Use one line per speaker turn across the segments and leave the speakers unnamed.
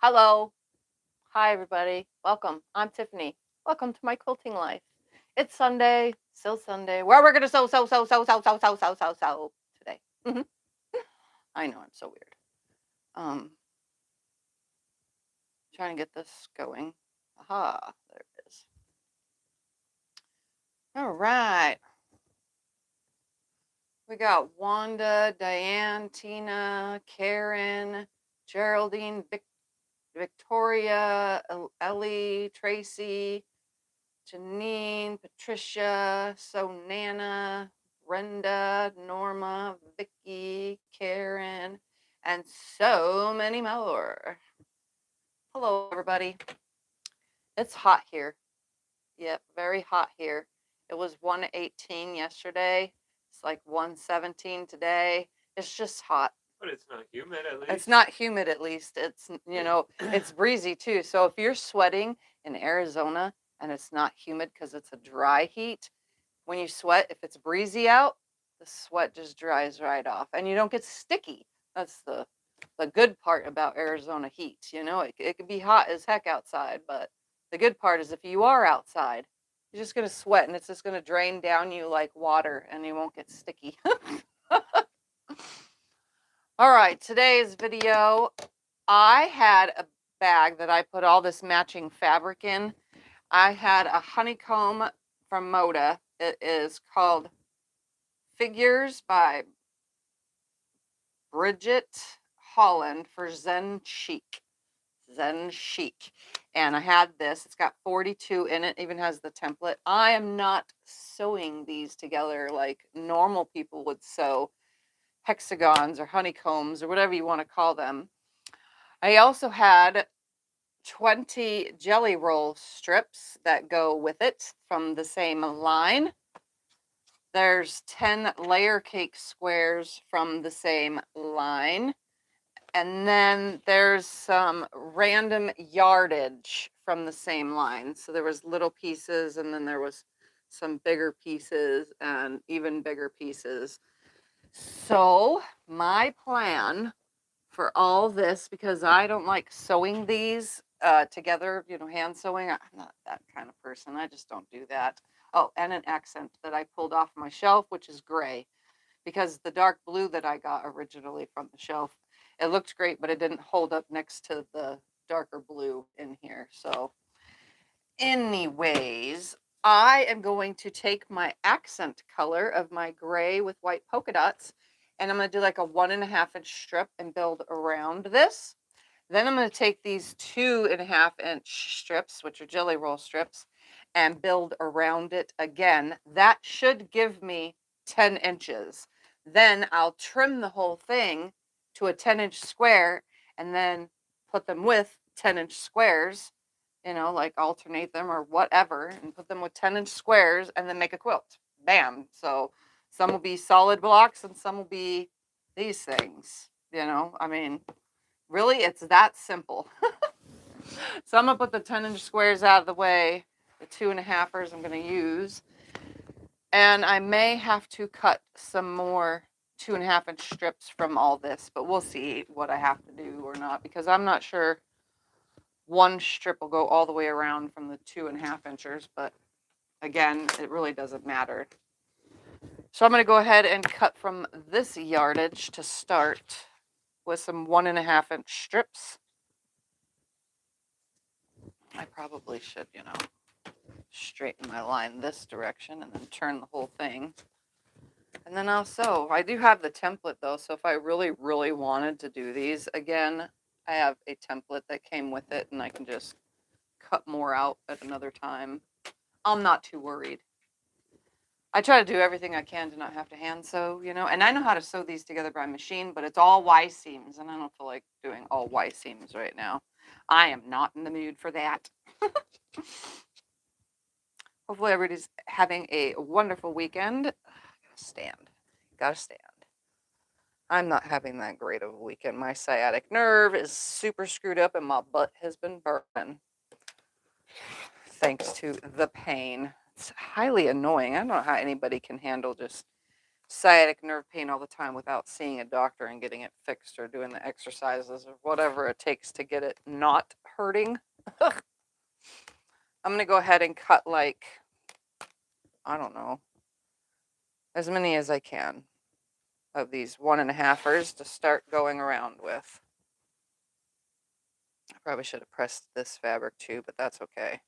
Hello. Hi, everybody. Welcome. I'm Tiffany. Welcome to my quilting life. It's Sunday, still Sunday, where we're going to sew today. I know, I'm so weird. Trying to get this going. Aha, there it is. All right. We got Wanda, Diane, Tina, Karen, Geraldine, Victoria, Ellie, Tracy, Janine, Patricia, Nana, Brenda, Norma, Vicky, Karen, and so many more. Hello, everybody. It's hot here. Yep, very hot here. It was 118 yesterday. It's like 117 today. It's just hot.
But it's not humid at least.
It's not humid at least. It's, it's breezy too. So if you're sweating in Arizona and it's not humid because it's a dry heat, when you sweat, if it's breezy out, the sweat just dries right off and you don't get sticky. That's the good part about Arizona heat. It can be hot as heck outside, but the good part is if you are outside, you're just going to sweat and it's just going to drain down you like water and you won't get sticky. All right, today's video, I had a bag that I put all this matching fabric in. I had a honeycomb from Moda. It is called Figures by Bridget Holland for Zen Chic. And I had this. It's got 42 in it. Even has the template. I am not sewing these together like normal people would sew hexagons or honeycombs or whatever you want to call them. I also had 20 jelly roll strips that go with it from the same line. There's 10 layer cake squares from the same line. And then there's some random yardage from the same line. So there was little pieces and then there was some bigger pieces and even bigger pieces. So my plan for all this, because I don't like sewing these together, hand sewing. I'm not that kind of person. I just don't do that. Oh, and an accent that I pulled off my shelf, which is gray, because the dark blue that I got originally from the shelf, it looked great, but it didn't hold up next to the darker blue in here. So anyways, I am going to take my accent color of my gray with white polka dots, and I'm going to do like a 1.5 inch strip and build around this. Then I'm going to take these 2.5 inch strips, which are jelly roll strips, and build around it again. That should give me 10 inches. Then I'll trim the whole thing to a 10-inch square and then put them with 10-inch squares, like alternate them or whatever, and put them with 10-inch squares and then make a quilt. Bam. So some will be solid blocks and some will be these things, I mean, really, it's that simple. So I'm going to put the 10-inch squares out of the way, the 2.5ers I'm going to use. And I may have to cut some more 2.5 inch strips from all this, but we'll see what I have to do or not, because I'm not sure one strip will go all the way around from the 2.5 inchers, but again, it really doesn't matter. So I'm going to go ahead and cut from this yardage to start with some 1.5 inch strips. I probably should, straighten my line this direction and then turn the whole thing. And then I'll sew. I do have the template though, so if I really, really wanted to do these again, I have a template that came with it and I can just cut more out at another time. I'm not too worried. I try to do everything I can to not have to hand sew, and I know how to sew these together by machine, but it's all Y seams and I don't feel like doing all Y seams right now. I am not in the mood for that. Hopefully everybody's having a wonderful weekend. Gotta stand. I'm not having that great of a weekend. My sciatic nerve is super screwed up and my butt has been burning. Thanks to the pain. It's highly annoying. I don't know how anybody can handle just sciatic nerve pain all the time without seeing a doctor and getting it fixed or doing the exercises or whatever it takes to get it not hurting. I'm going to go ahead and cut like, I don't know, as many as I can of these 1.5ers to start going around with. I probably should have pressed this fabric too, but that's okay.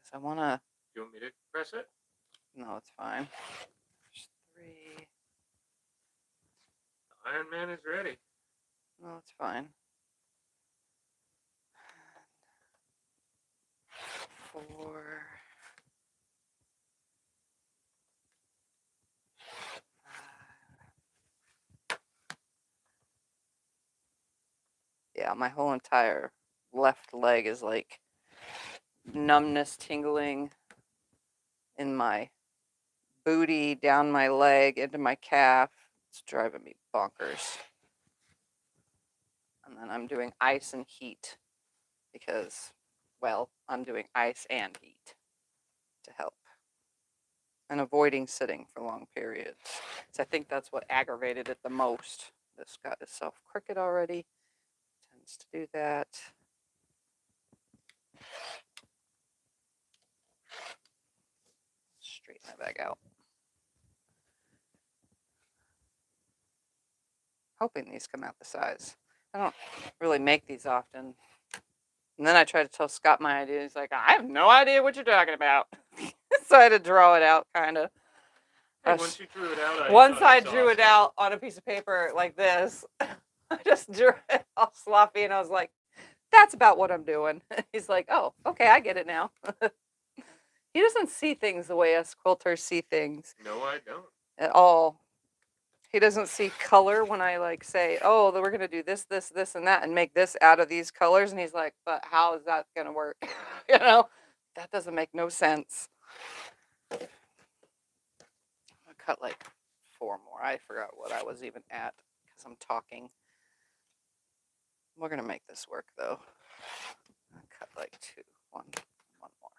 Because I want to...
You want me to press it?
No, it's fine. There's 3.
Iron Man is ready.
No, it's fine. 4. Yeah, my whole entire left leg is like numbness, tingling in my booty, down my leg, into my calf. It's driving me bonkers. And then I'm doing ice and heat because, well, I'm doing ice and heat to help. And avoiding sitting for long periods. So I think that's what aggravated it the most. This got itself crooked already. Tends to do that. Straighten that bag out. Hoping these come out the size. I don't really make these often. And then I tried to tell Scott my idea. He's like, I have no idea what you're talking about. So I had to draw it out, kind of.
Hey, once you drew it out,
Once I drew it out on a piece of paper like this, I just drew it all sloppy, and I was like, that's about what I'm doing. He's like, oh, okay, I get it now. He doesn't see things the way us quilters see things.
No, I don't.
At all. He doesn't see color when I like say, oh, we're going to do this, this, this, and that, and make this out of these colors. And he's like, but how is that going to work? You know, that doesn't make no sense. I'm going to cut like 4 more. I forgot what I was even at because I'm talking. We're going to make this work though. I'll cut like 2. One more.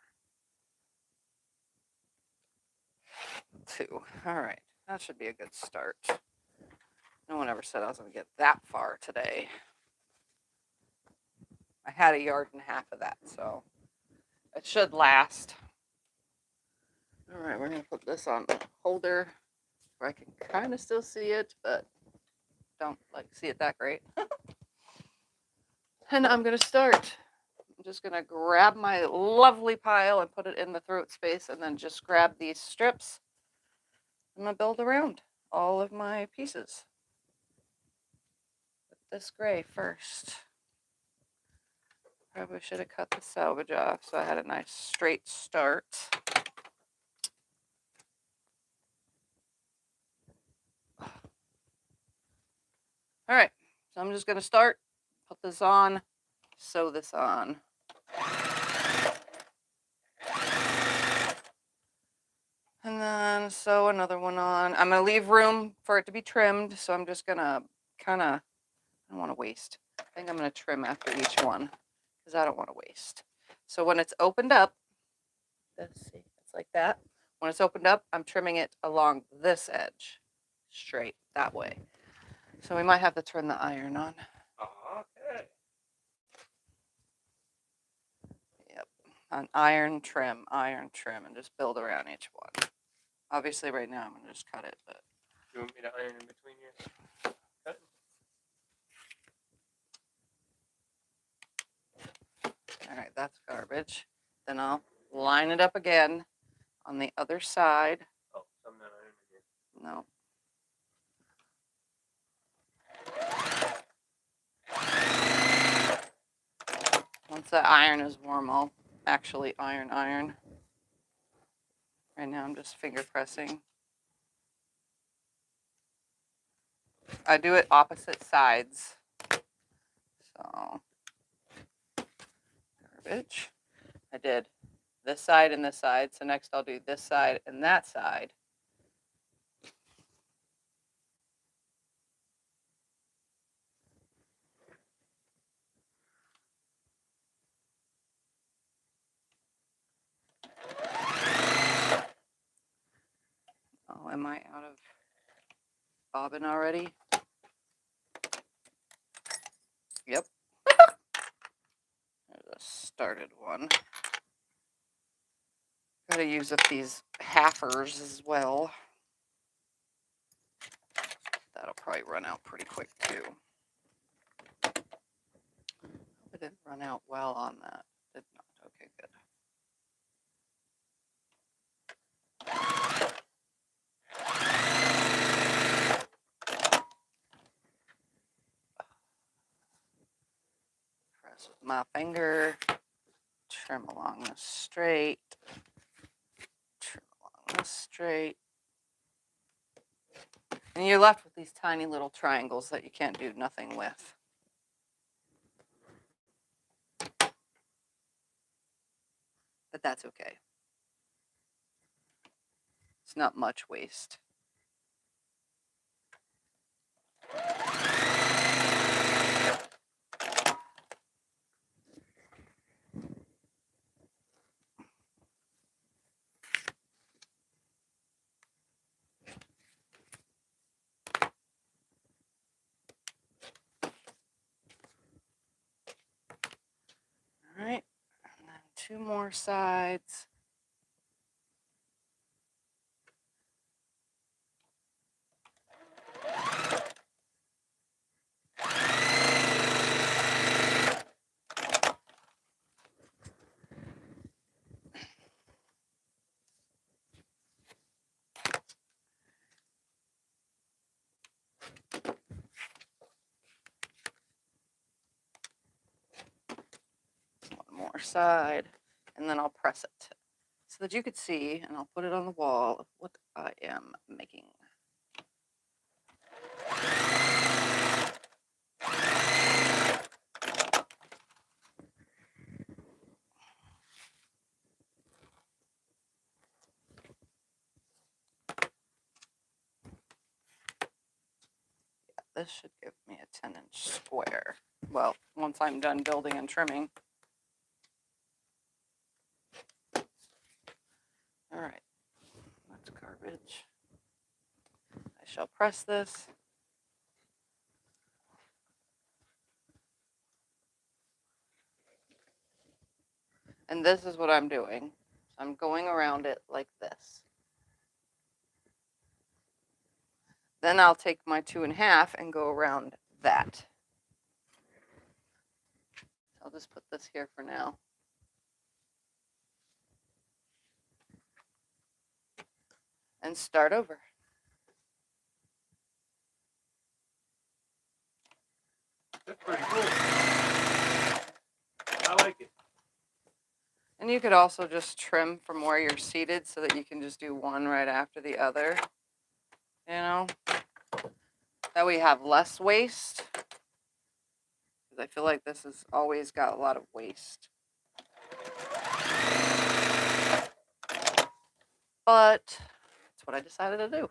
2. All right. That should be a good start. No one ever said I was going to get that far today. I had 1.5 yards of that, so it should last. All right, we're going to put this on the holder where I can kind of still see it, but don't like see it that great. And I'm going to start. I'm just going to grab my lovely pile and put it in the throat space, and then just grab these strips. I'm going to build around all of my pieces. With this gray first. Probably should have cut the selvage off so I had a nice straight start. All right, so I'm just going to start, put this on, sew this on. And then sew another one on. I'm going to leave room for it to be trimmed, so I'm just going to kind of, I don't want to waste. I think I'm going to trim after each one because I don't want to waste. So when it's opened up, let's see, it's like that. When it's opened up, I'm trimming it along this edge, straight that way. So we might have to turn the iron on.
Okay.
Yep, an iron trim, and just build around each one. Obviously, right now I'm gonna just cut it, but
You want me to iron in between your cutting?
All right, that's garbage. Then I'll line it up again on the other side.
Oh, I'm not ironing here.
No. Once the iron is warm, I'll actually iron. Right now I'm just finger pressing. I do it opposite sides. So, garbage. I did this side and this side. So next I'll do this side and that side. am I out of bobbin already? Yep. There's a started one. Gotta use up these halfers as well. That'll probably run out pretty quick too. It didn't run out well on that. Did not. Okay, good. Press with my finger. Trim along the straight. Trim along the straight. And you're left with these tiny little triangles that you can't do nothing with. But that's okay. It's not much waste. All right, and then 2 more sides. One more side, and then I'll press it so that you could see, and I'll put it on the wall of what I am making. This should give me a 10-inch square. Well, once I'm done building and trimming. All right, that's garbage. I shall press this. And this is what I'm doing. I'm going around it like this. Then I'll take my 2.5 and go around that. I'll just put this here for now. And start over.
That's pretty cool. I like it.
And you could also just trim from where you're seated so that you can just do one right after the other. You know? That way you have less waste. Because I feel like this has always got a lot of waste. But that's what I decided to do.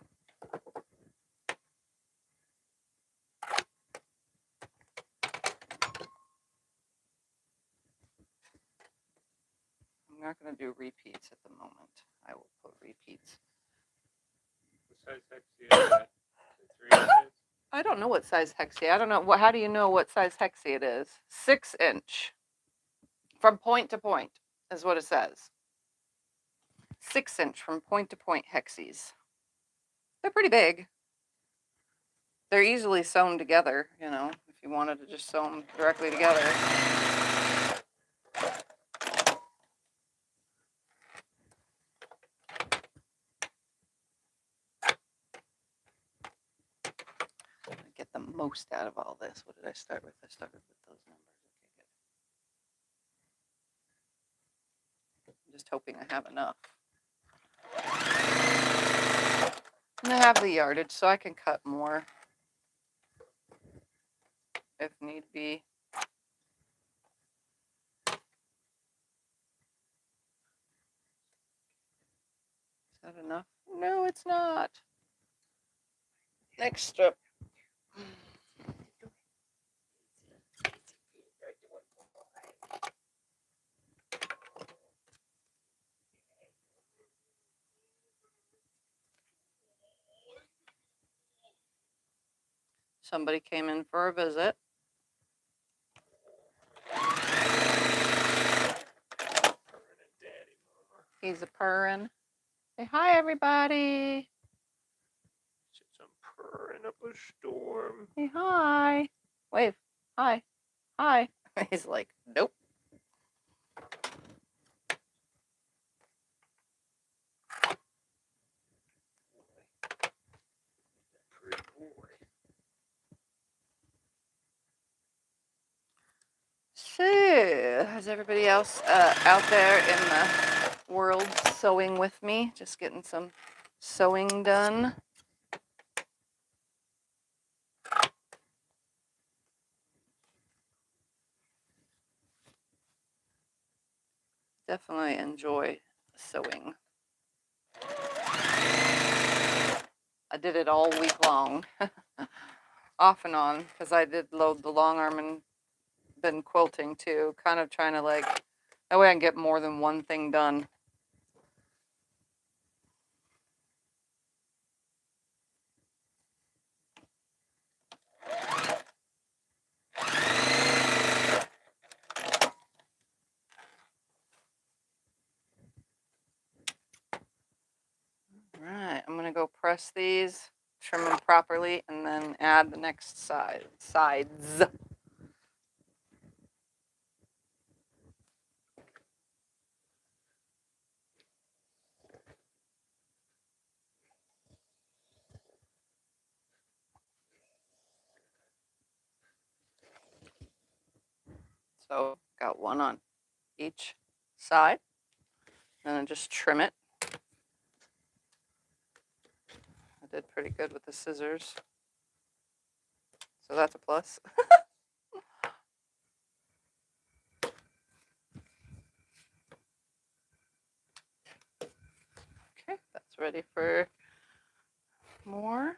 I'm not going to do repeats at the moment. I will put repeats.
What size hexie is that? Is it 3 inches?
I don't know what size hexie. I don't know. How do you know what size hexie it is? 6-inch. From point to point is what it says. 6-inch from point to point hexies. They're pretty big. They're easily sewn together, you know, if you wanted to just sew them directly together. Get the most out of all this. What did I start with? I started with those numbers. Okay, good. I'm just hoping I have enough. And I have the yardage, so I can cut more if need be. Is that enough? No, it's not. Next strip. Somebody came in for a visit. He's a purring. Say hi, everybody.
Since I'm purring up a storm.
Say hi. Wave. Hi. Hi. He's like, nope.
Pretty boy.
So, is everybody else out there in the world sewing with me? Just getting some sewing done. Definitely enjoy sewing. I did it all week long, off and on, because I did load the long arm and been quilting too, kind of trying to like, that way I can get more than one thing done. All right, I'm gonna go press these, trim them properly, and then add the next sides. So got one on each side, and then just trim it. I did pretty good with the scissors, so that's a plus. Okay, that's ready for more.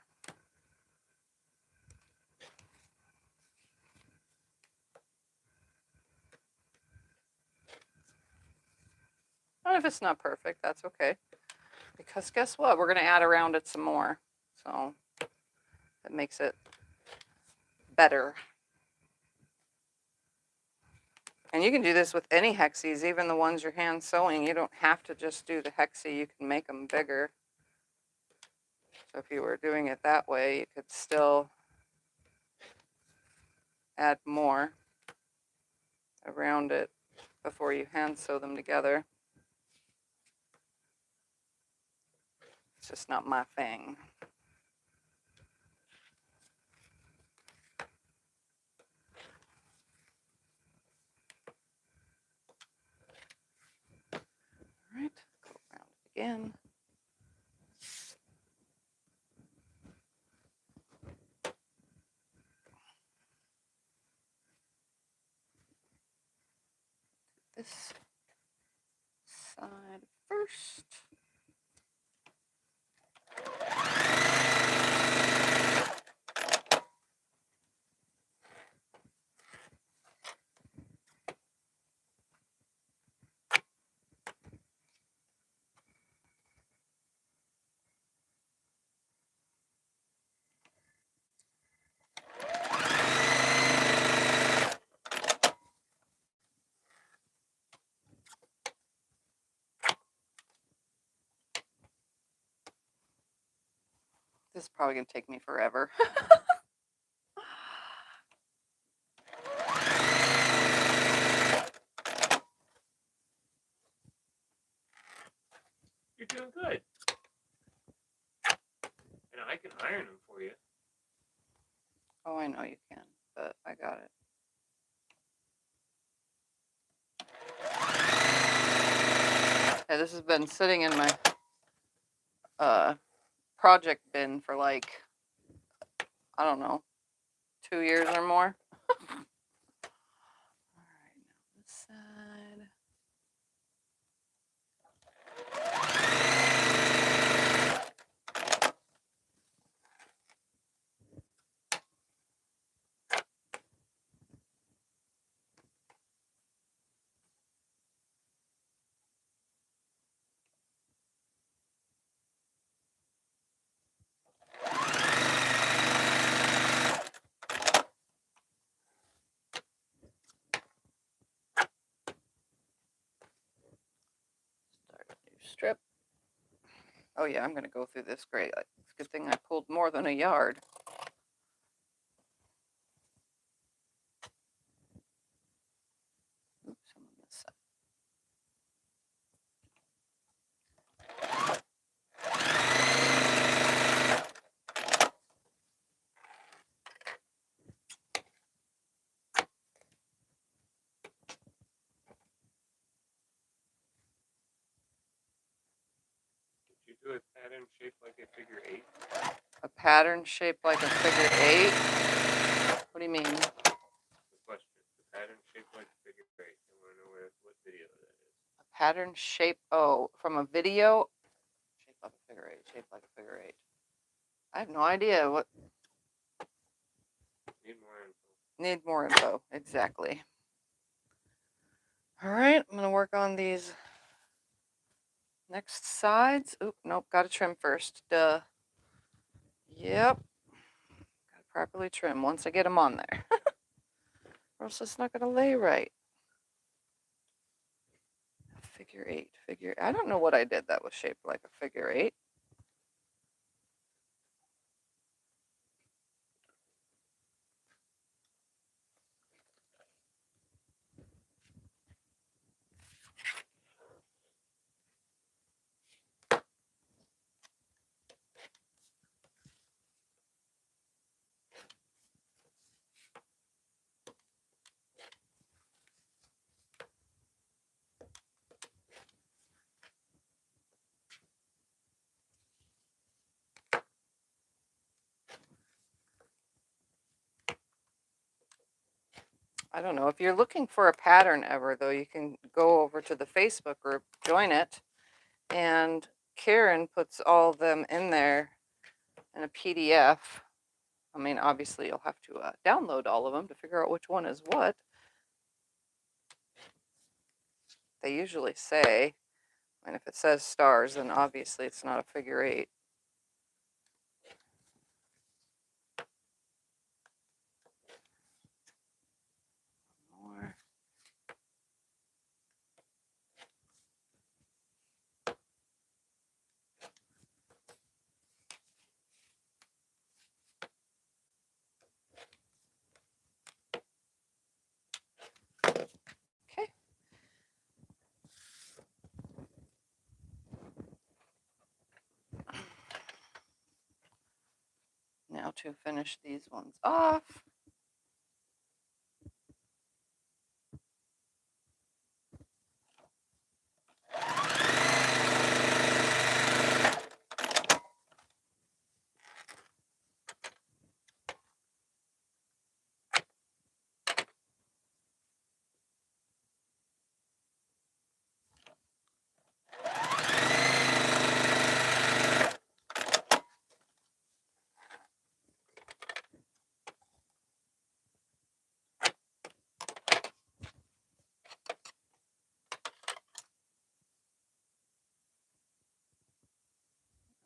And if it's not perfect, that's okay. Because guess what? We're going to add around it some more. So that makes it better. And you can do this with any hexes, even the ones you're hand sewing. You don't have to just do the hexie. You can make them bigger. So if you were doing it that way, you could still add more around it before you hand sew them together. It's just not my thing. All right, go around it again. This side first. This is probably going to take me forever.
You're doing good. And I can iron them for you.
Oh, I know you can, but I got it. Yeah, this has been sitting in my project bin for like, I don't know, 2 years or more. All right, now this side. strip. Oh yeah, I'm going to go through this gray. It's a good thing I pulled more than a yard. Oops, I'm on this side.
Did you do a pattern shaped like a figure 8?
A pattern shaped like a figure 8? What do you mean?
The question. The pattern shaped like a figure 8. I want to know what video that is.
A pattern shape, oh, from a video? Shaped like a figure 8, shaped like a figure 8. I have no idea what.
Need more info.
Need more info, exactly. All right, I'm going to work on these next sides. Oop, nope, got to trim first. Duh. Yep. Got to properly trim once I get them on there. Or else it's not going to lay right. Figure 8, figure. I don't know what I did that was shaped like a figure 8. I don't know. If you're looking for a pattern ever, though, you can go over to the Facebook group, join it, and Karen puts all of them in there in a PDF. I mean, obviously, you'll have to download all of them to figure out which one is what. They usually say, and if it says stars, then obviously it's not a figure 8. More. Okay. Now to finish these ones off.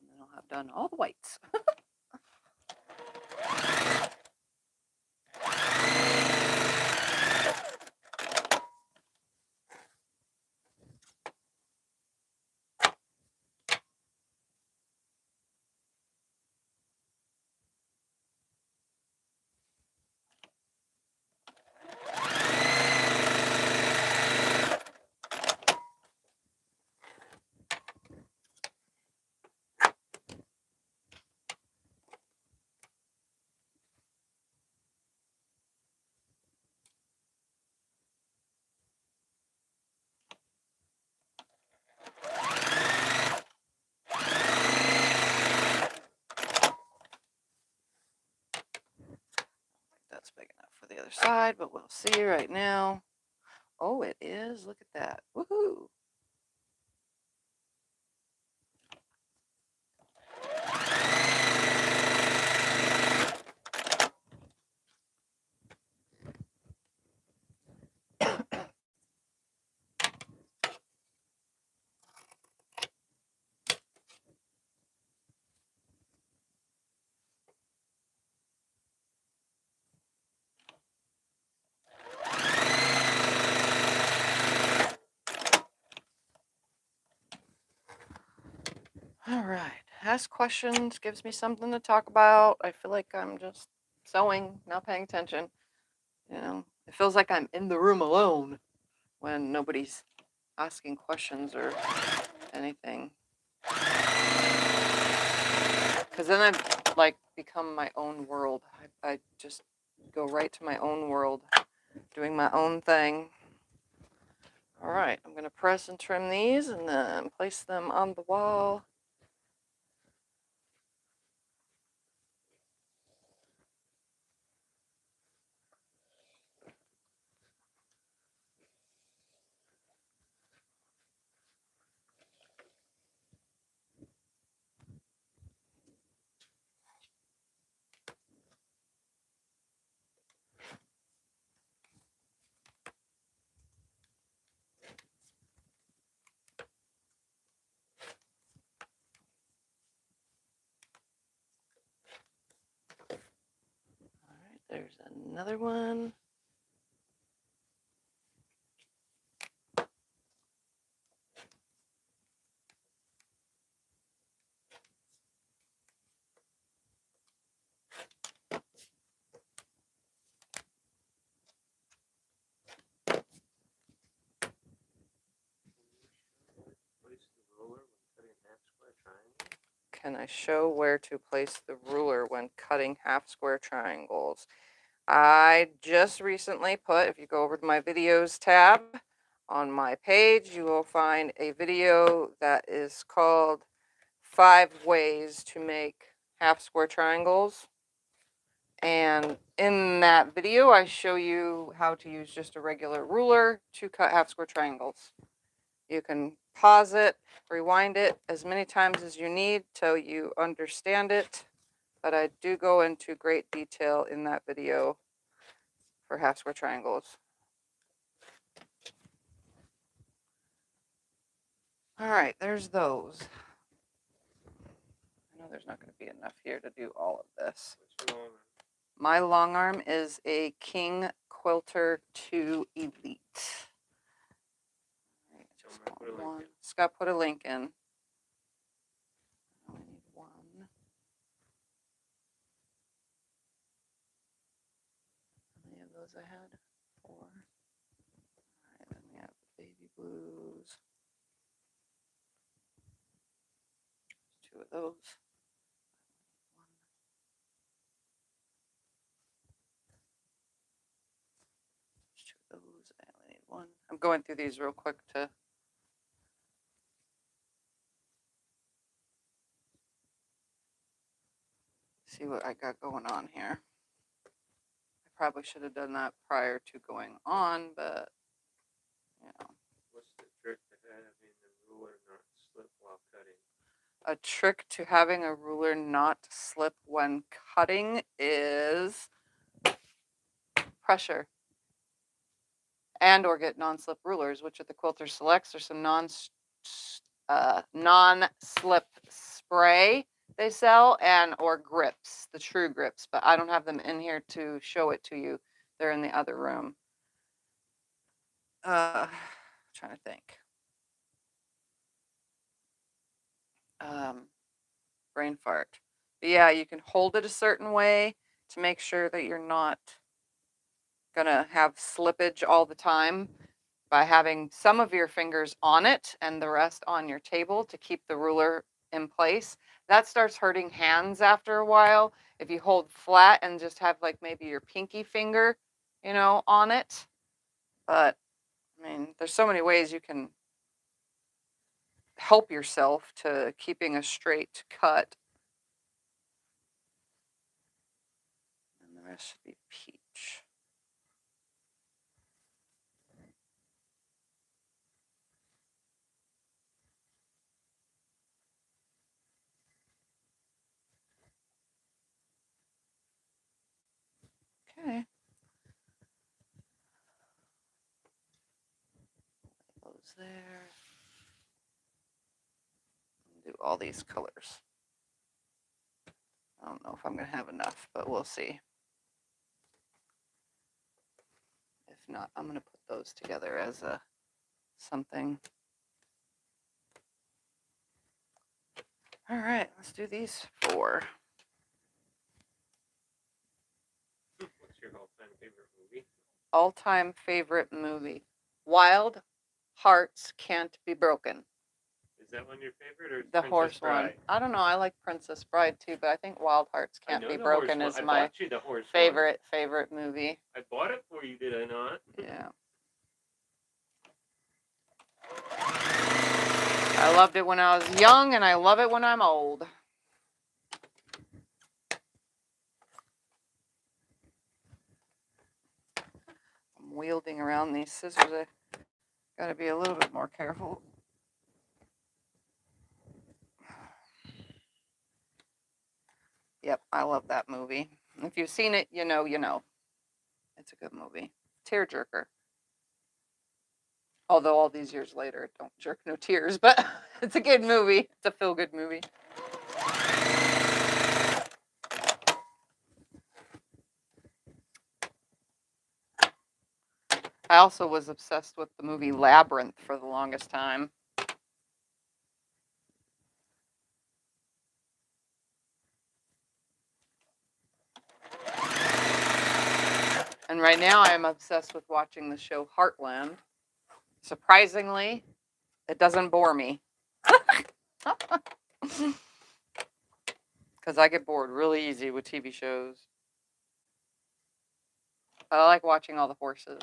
And then I'll have done all the whites. That's big enough for the other side, but we'll see right now. Oh, it is. Look at that. Woohoo. All right. Ask questions, gives me something to talk about. I feel like I'm just sewing, not paying attention. You know, it feels like I'm in the room alone when nobody's asking questions or anything. Because then I've like become my own world. I just go right to my own world, doing my own thing. All right, I'm going to press and trim these and then place them on the wall. All right, there's another one. Can I show where to place the ruler when cutting half square triangles? I just recently put, if you go over to my videos tab on my page, you will find a video that is called 5 Ways to Make Half Square Triangles. And in that video, I show you how to use just a regular ruler to cut half square triangles. You can pause it, rewind it as many times as you need till you understand it. But I do go into great detail in that video for half square triangles. All right, there's those. I know there's not going to be enough here to do all of this. My long arm is a King Quilter 2 Elite. All right, just one. Just got to put a link in. I only need one. How many of those I had? 4. All right, then we have the baby blues. 2 of those. There's 2 of those. I only need 1. I'm going through these real quick to see what I got going on here. I probably should have done that prior to going on, but you know.
What's the trick to having the ruler not slip while cutting?
A trick to having a ruler not slip when cutting is pressure. And or get non-slip rulers, which at the Quilter Selects are some non-slip spray they sell, and or grips, the true grips, but I don't have them in here to show it to you. They're in the other room. Trying to think. Brain fart. But yeah, you can hold it a certain way to make sure that you're not gonna have slippage all the time by having some of your fingers on it and the rest on your table to keep the ruler in place. That starts hurting hands after a while. If you hold flat and just have like maybe your pinky finger, you know, on it. But I mean, there's so many ways you can help yourself to keeping a straight cut. And the rest should be peach. Okay. Those there. Do all these colors. I don't know if I'm going to have enough, but we'll see. If not, I'm going to put those together as a something. All right, let's do these 4.
What's your all-time favorite movie?
All-time favorite movie. Wild Hearts Can't Be Broken.
Is that one your favorite, or is
The
Princess
horse
Bride?
one. I don't know. I like Princess Bride too, but I think Wild Hearts
I
Can't
know
Be
the
Broken
horse
is
one.
my
I bought you the horse
favorite movie.
one. I bought it for you, did I not?
Yeah. I loved it when I was young, and I love it when I'm old. I'm wielding around these scissors. I gotta be a little bit more careful. Yep, I love that movie. If you've seen it, you know, you know. It's a good movie. Tearjerker. Although all these years later, it don't jerk no tears, but it's a good movie. It's a feel-good movie. I also was obsessed with the movie Labyrinth for the longest time. And right now I am obsessed with watching the show Heartland. Surprisingly, it doesn't bore me. Because I get bored really easy with TV shows. I like watching all the horses.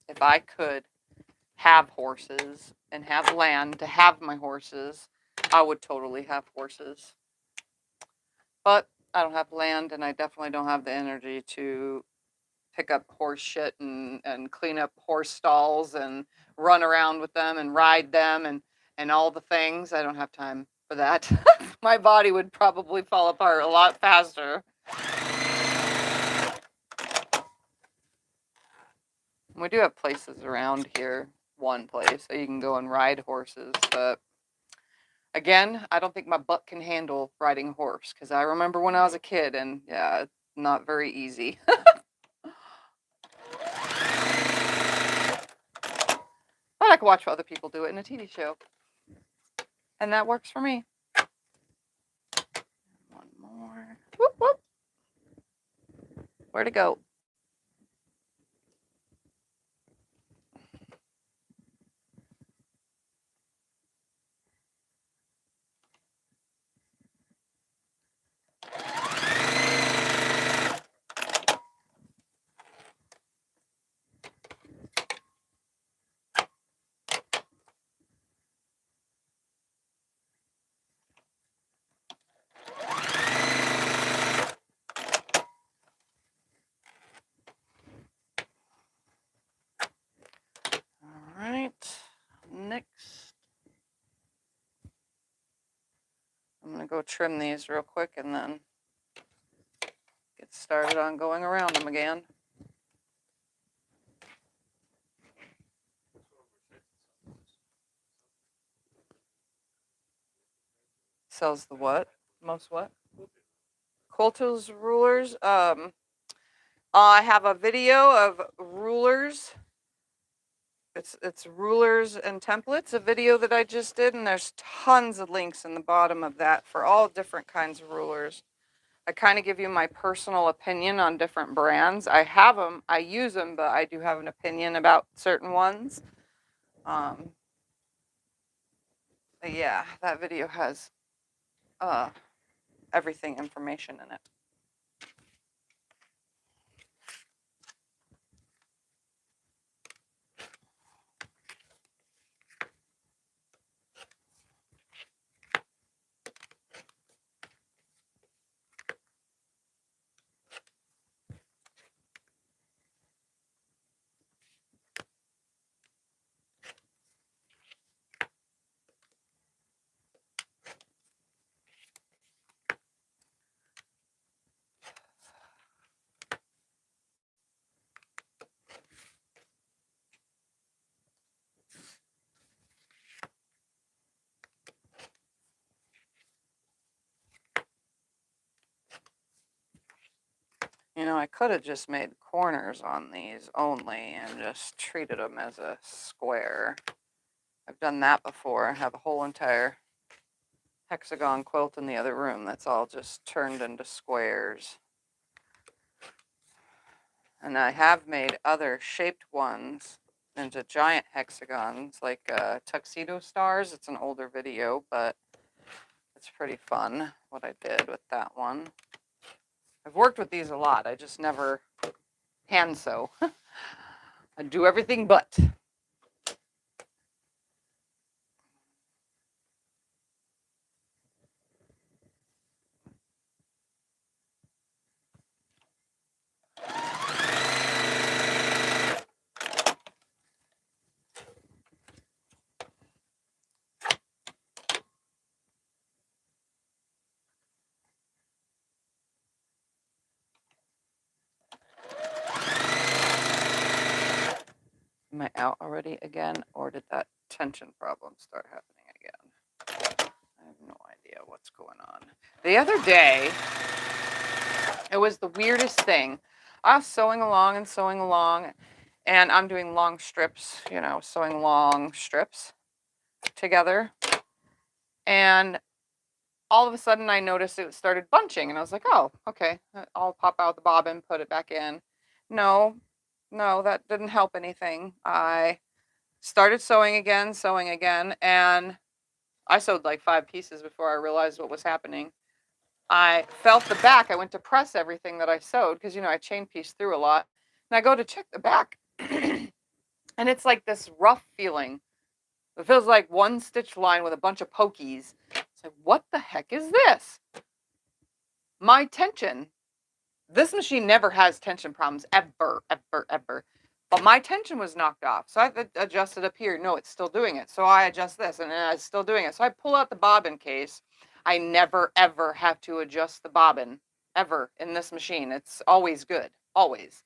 If I could have horses and have land to have my horses, I would totally have horses. But I don't have land, and I definitely don't have the energy to pick up horse shit and clean up horse stalls and run around with them and ride them and all the things. I don't have time for that. My body would probably fall apart a lot faster. We do have places around here, one place, so you can go and ride horses, but again, I don't think my butt can handle riding a horse, because I remember when I was a kid, and yeah, it's not very easy. But I can watch other people do it in a TV show. And that works for me. One more. Whoop, whoop. Where'd it go? All right. Next. I'm going to go trim these real quick and then get started on going around them again. Sells the what? Most what? Quilt's rulers. I have a video of rulers. It's rulers and templates, a video that I just did, and there's tons of links in the bottom of that for all different kinds of rulers. I kind of give you my personal opinion on different brands. I have them, I use them, but I do have an opinion about certain ones. Yeah, that video has everything information in it. You know, I could have just made corners on these only and just treated them as a square. I've done that before. I have a whole entire hexagon quilt in the other room that's all just turned into squares. And I have made other shaped ones into giant hexagons, like tuxedo stars. It's an older video, but it's pretty fun what I did with that one. I've worked with these a lot. I just never hand sew. I do everything but. Am I out already again, or did that tension problem start happening again? I have no idea what's going on. The other day, it was the weirdest thing. I was sewing along, and I'm doing long strips, you know, sewing long strips together. And all of a sudden I noticed it started bunching, and I was like, oh, okay, I'll pop out the bobbin, put it back in. No, that didn't help anything. I started sewing again, and I sewed like 5 pieces before I realized what was happening. I felt the back. I went to press everything that I sewed because, you know, I chain piece through a lot. And I go to check the back, and it's like this rough feeling. It feels like one stitch line with a bunch of pokies. It's like, what the heck is this? My tension. This machine never has tension problems, ever. But my tension was knocked off. So I adjusted up here. No, it's still doing it. So I adjust this, and it's still doing it. So I pull out the bobbin case. I never, ever have to adjust the bobbin, ever, in this machine. It's always good, always.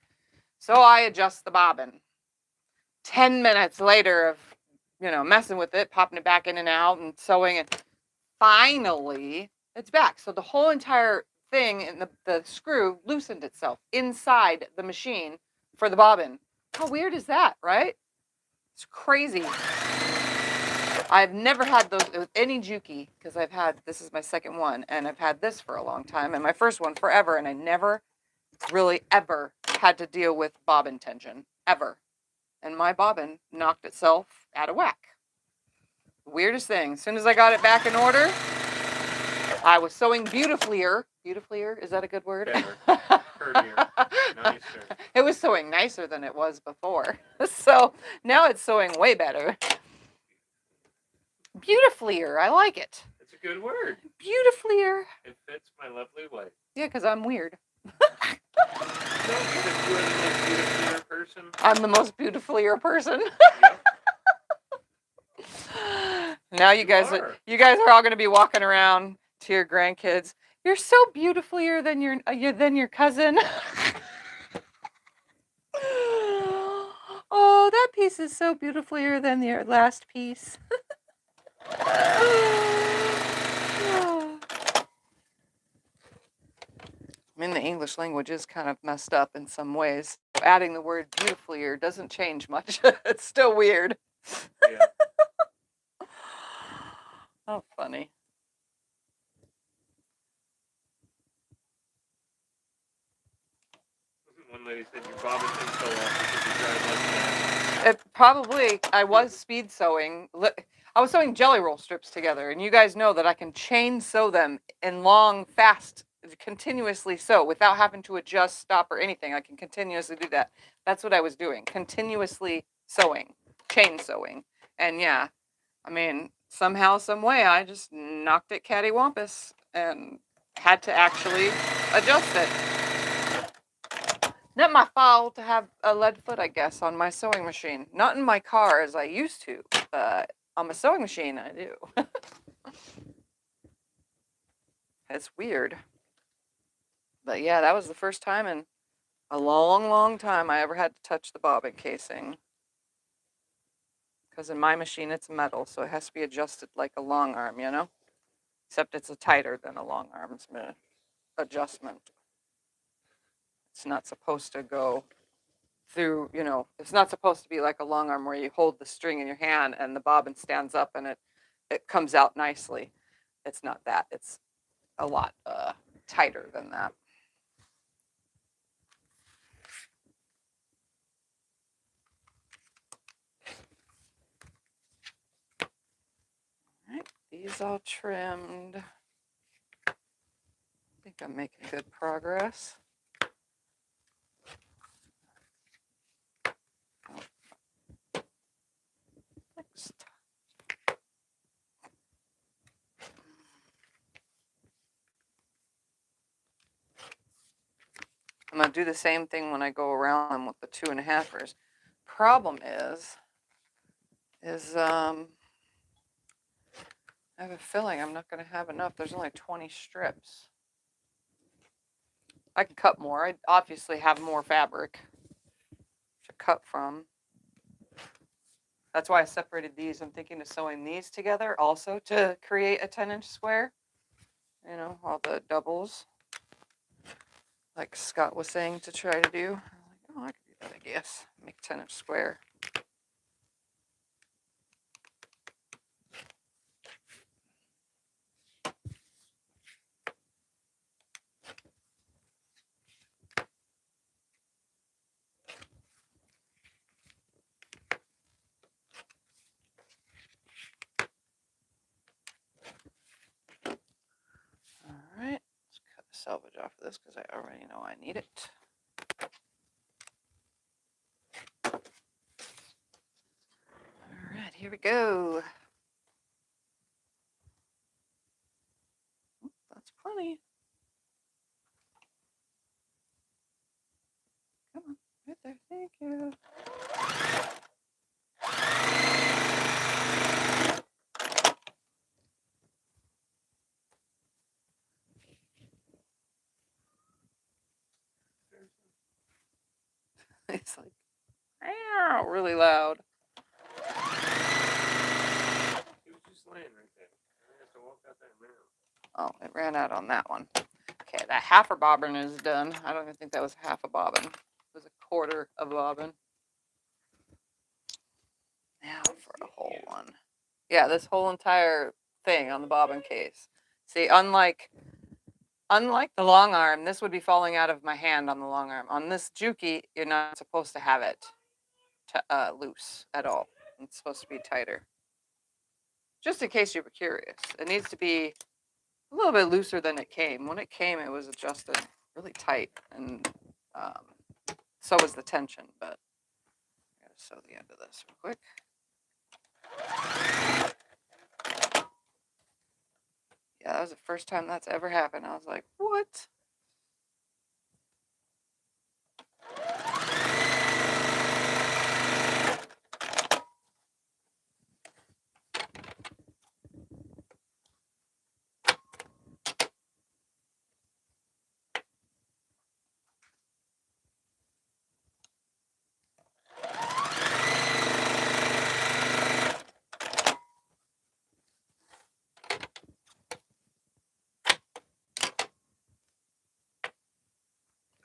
So I adjust the bobbin. 10 minutes later of, you know, messing with it, popping it back in and out and sewing it, finally, it's back. So the whole entire thing in the screw loosened itself inside the machine for the bobbin. How weird is that, right? It's crazy. I've never had those with any Juki, because this is my second one, and I've had this for a long time, and my first one forever, and I never really ever had to deal with bobbin tension, ever. And my bobbin knocked itself out of whack. Weirdest thing. As soon as I got it back in order, I was sewing beautifullier. Beautifullier? Is that a good word?
Better. Prettier. Nicer.
It was sewing nicer than it was before. So now it's sewing way better. Beautifullier. I like it.
It's a good word.
Beautifullier.
It fits my lovely wife.
Yeah, because I'm weird.
No, because you are the most beautifullier person.
I'm the most beautifullier person.
Yep.
Now you guys are all going to be walking around to your grandkids. You're so beautifullier than your cousin. Oh, that piece is so beautifullier than your last piece. I mean, the English language is kind of messed up in some ways. Adding the word beautifullier doesn't change much. It's still weird.
Yeah.
Oh, funny.
One lady said your bobbin thing fell off because you drive like that.
It probably, I was speed sewing. I was sewing jelly roll strips together, and you guys know that I can chain sew them in long, fast, continuously sew without having to adjust, stop, or anything. I can continuously do that. That's what I was doing, continuously sewing, chain sewing. And yeah, I mean, somehow, some way, I just knocked it cattywampus and had to actually adjust it. Not my fault to have a lead foot, I guess, on my sewing machine. Not in my car as I used to, but on my sewing machine, I do. It's weird. But yeah, that was the first time in a long, long time I ever had to touch the bobbin casing. Because in my machine, it's metal, so it has to be adjusted like a long arm, you know? Except it's tighter than a long arm's adjustment. It's not supposed to go through, you know, it's not supposed to be like a long arm where you hold the string in your hand and the bobbin stands up and it comes out nicely. It's not that. It's a lot tighter than that. All right, these all trimmed. I think I'm making good progress. Next. I'm going to do the same thing when I go around them with the 2.5ers. Problem is I have a feeling I'm not going to have enough. There's only 20 strips. I can cut more. I obviously have more fabric to cut from. That's why I separated these. I'm thinking of sewing these together also to create a 10-inch square. You know, all the doubles, like Scott was saying to try to do. I was like, oh, I could do that, I guess. Make 10-inch square. All right, let's cut the selvage off of this because I already know I need it. All right, here we go. That's plenty. Come on, right there. Thank you. It's like, ow, really loud.
He was just laying right there. I have to walk out there now.
Oh, it ran out on that one. Okay, that half a bobbin is done. I don't even think that was half a bobbin. It was a quarter of a bobbin. Now for a whole one. Yeah, this whole entire thing on the bobbin case. See, unlike the long arm, this would be falling out of my hand on the long arm. On this Juki, you're not supposed to have it loose at all. It's supposed to be tighter. Just in case you were curious. It needs to be a little bit looser than it came. When it came, it was adjusted really tight, and so was the tension, but I gotta sew the end of this real quick. Yeah, that was the first time that's ever happened. I was like, what?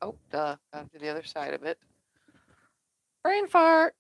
Oh, duh. Gotta do the other side of it. Brain fart.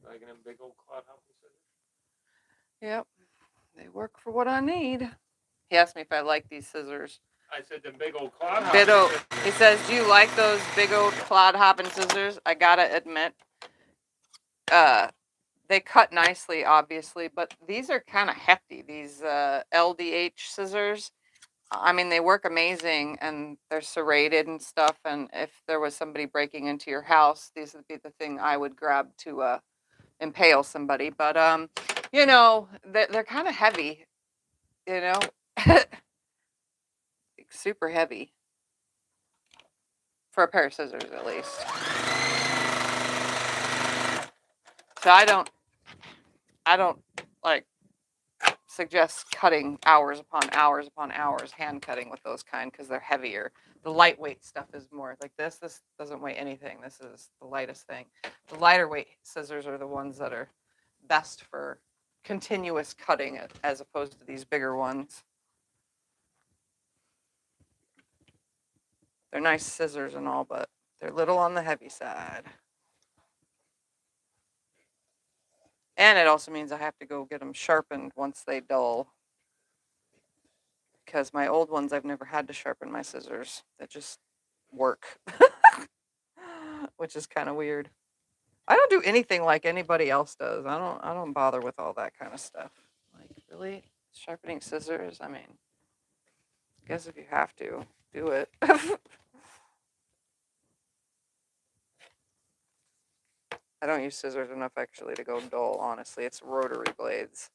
Like them big old clod hopping scissors.
Yep. They work for what I need. He asked me if I like these scissors.
I said them big old clod hopping scissors.
He says, do you like those big old clod hopping scissors? I gotta admit, they cut nicely, obviously, but these are kind of hefty, these LDH scissors. I mean, they work amazing and they're serrated and stuff. And if there was somebody breaking into your house, these would be the thing I would grab to impale somebody. But you know, they're kind of heavy, you know, super heavy for a pair of scissors at least. So I don't like suggest cutting hours upon hours upon hours hand cutting with those kind because they're heavier. The lightweight stuff is more like this. This doesn't weigh anything. This is the lightest thing. The lighter weight scissors are the ones that are best for continuous cutting as opposed to these bigger ones. They're nice scissors and all, but they're little on the heavy side. And it also means I have to go get them sharpened once they dull. Because my old ones, I've never had to sharpen my scissors. They just work. Which is kind of weird. I don't do anything like anybody else does. I don't bother with all that kind of stuff. Like, really? Sharpening scissors? I mean, I guess if you have to, do it. I don't use scissors enough actually to go dull, honestly. It's rotary blades.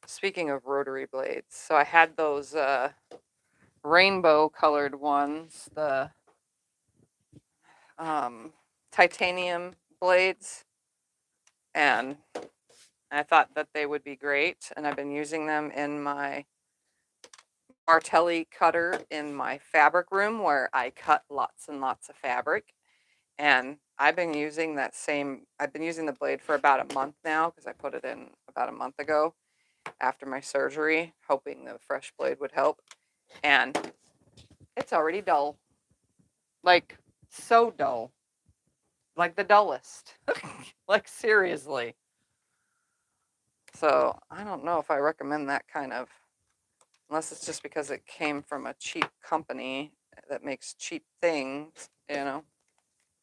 Speaking of rotary blades, so I had those rainbow colored ones, the titanium blades, and I thought that they would be great, and I've been using them in my Martelli cutter in my fabric room where I cut lots and lots of fabric. And I've been using the blade for about a month now because I put it in about a month ago after my surgery, hoping the fresh blade would help. And it's already dull. Like, so dull. Like the dullest. Like, seriously. So I don't know if I recommend that kind of, unless it's just because it came from a cheap company that makes cheap things, you know,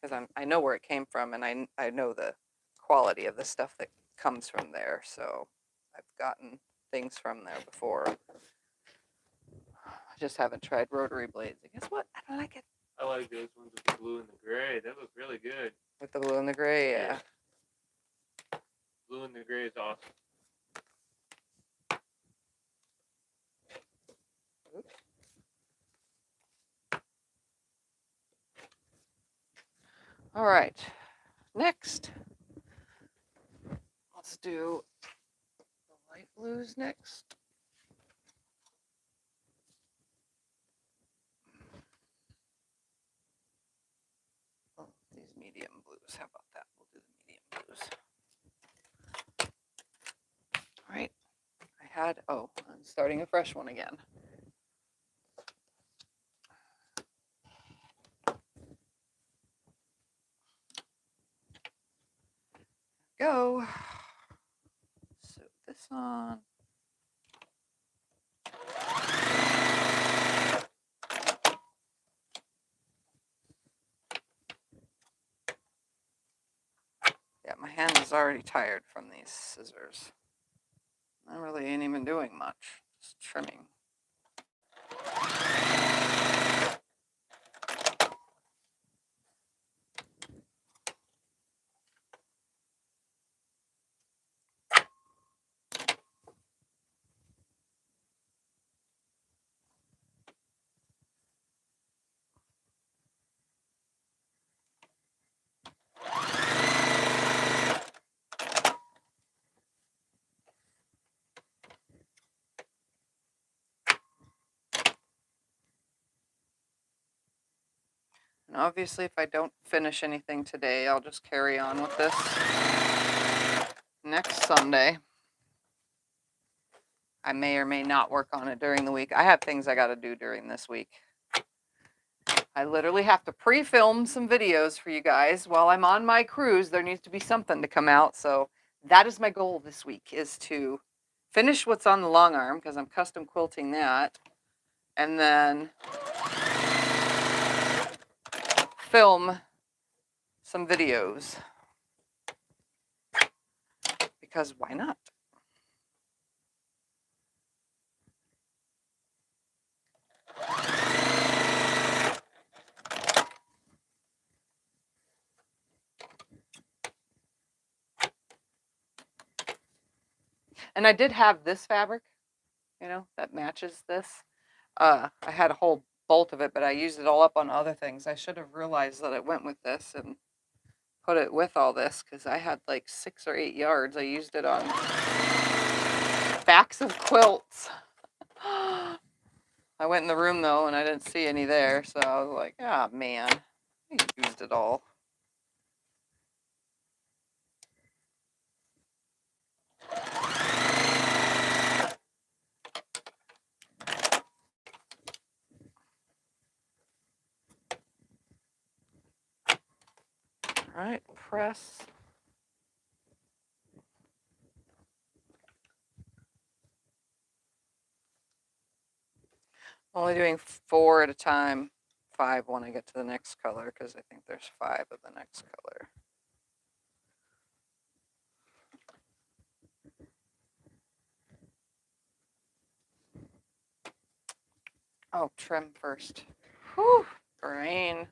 because I know where it came from and I know the quality of the stuff that comes from there. So I've gotten things from there before. I just haven't tried rotary blades. And guess what? I don't like it.
I like those ones with the blue and the gray. They look really good.
With the blue and the gray, yeah.
Blue and the gray is awesome.
Oops. All right, next. Let's do the light blues next. Oh, these medium blues. How about that? We'll do the medium blues. All right. I'm starting a fresh one again. Go. Sew this on. Yeah, my hand is already tired from these scissors. I really ain't even doing much, just trimming. And obviously, if I don't finish anything today, I'll just carry on with this next Sunday. I may or may not work on it during the week. I have things I got to do during this week. I literally have to pre-film some videos for you guys while I'm on my cruise. There needs to be something to come out. So that is my goal this week, is to finish what's on the long arm because I'm custom quilting that. And then film some videos. Because why not? And I did have this fabric, you know, that matches this. I had a whole bolt of it, but I used it all up on other things. I should have realized that it went with this and put it with all this, because I had like 6 or 8 yards. I used it on backs of quilts. I went in the room though and I didn't see any there, so I was like, ah, man, I used it all. All right, press. Only doing 4 at a time, 5 when I get to the next color, because I think there's 5 of the next color. Oh, trim first. Whew, brain.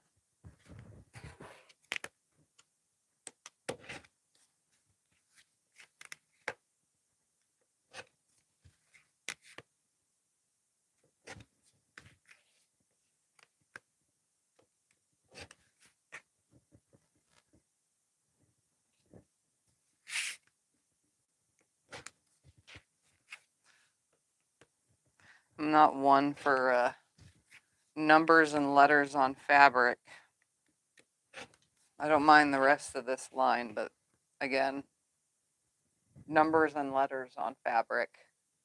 I'm not one for numbers and letters on fabric. I don't mind the rest of this line, but again, numbers and letters on fabric.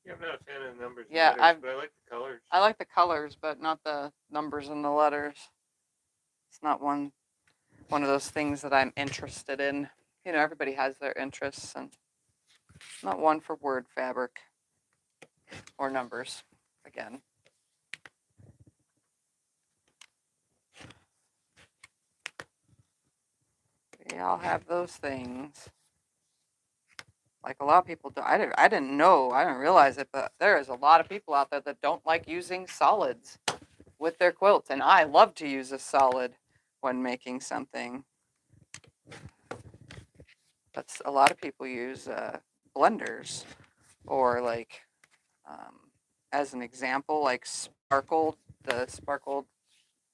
Yeah, I'm not a fan of the numbers
Yeah,
and letters, but I like the colors.
I like the colors, but not the numbers and the letters. It's not one of those things that I'm interested in. You know, everybody has their interests, and not one for word fabric or numbers, again. We all have those things. Like a lot of people do. I didn't know, I didn't realize it, but there is a lot of people out there that don't like using solids with their quilts, and I love to use a solid when making something. But a lot of people use blenders, or like, as an example, like the sparkled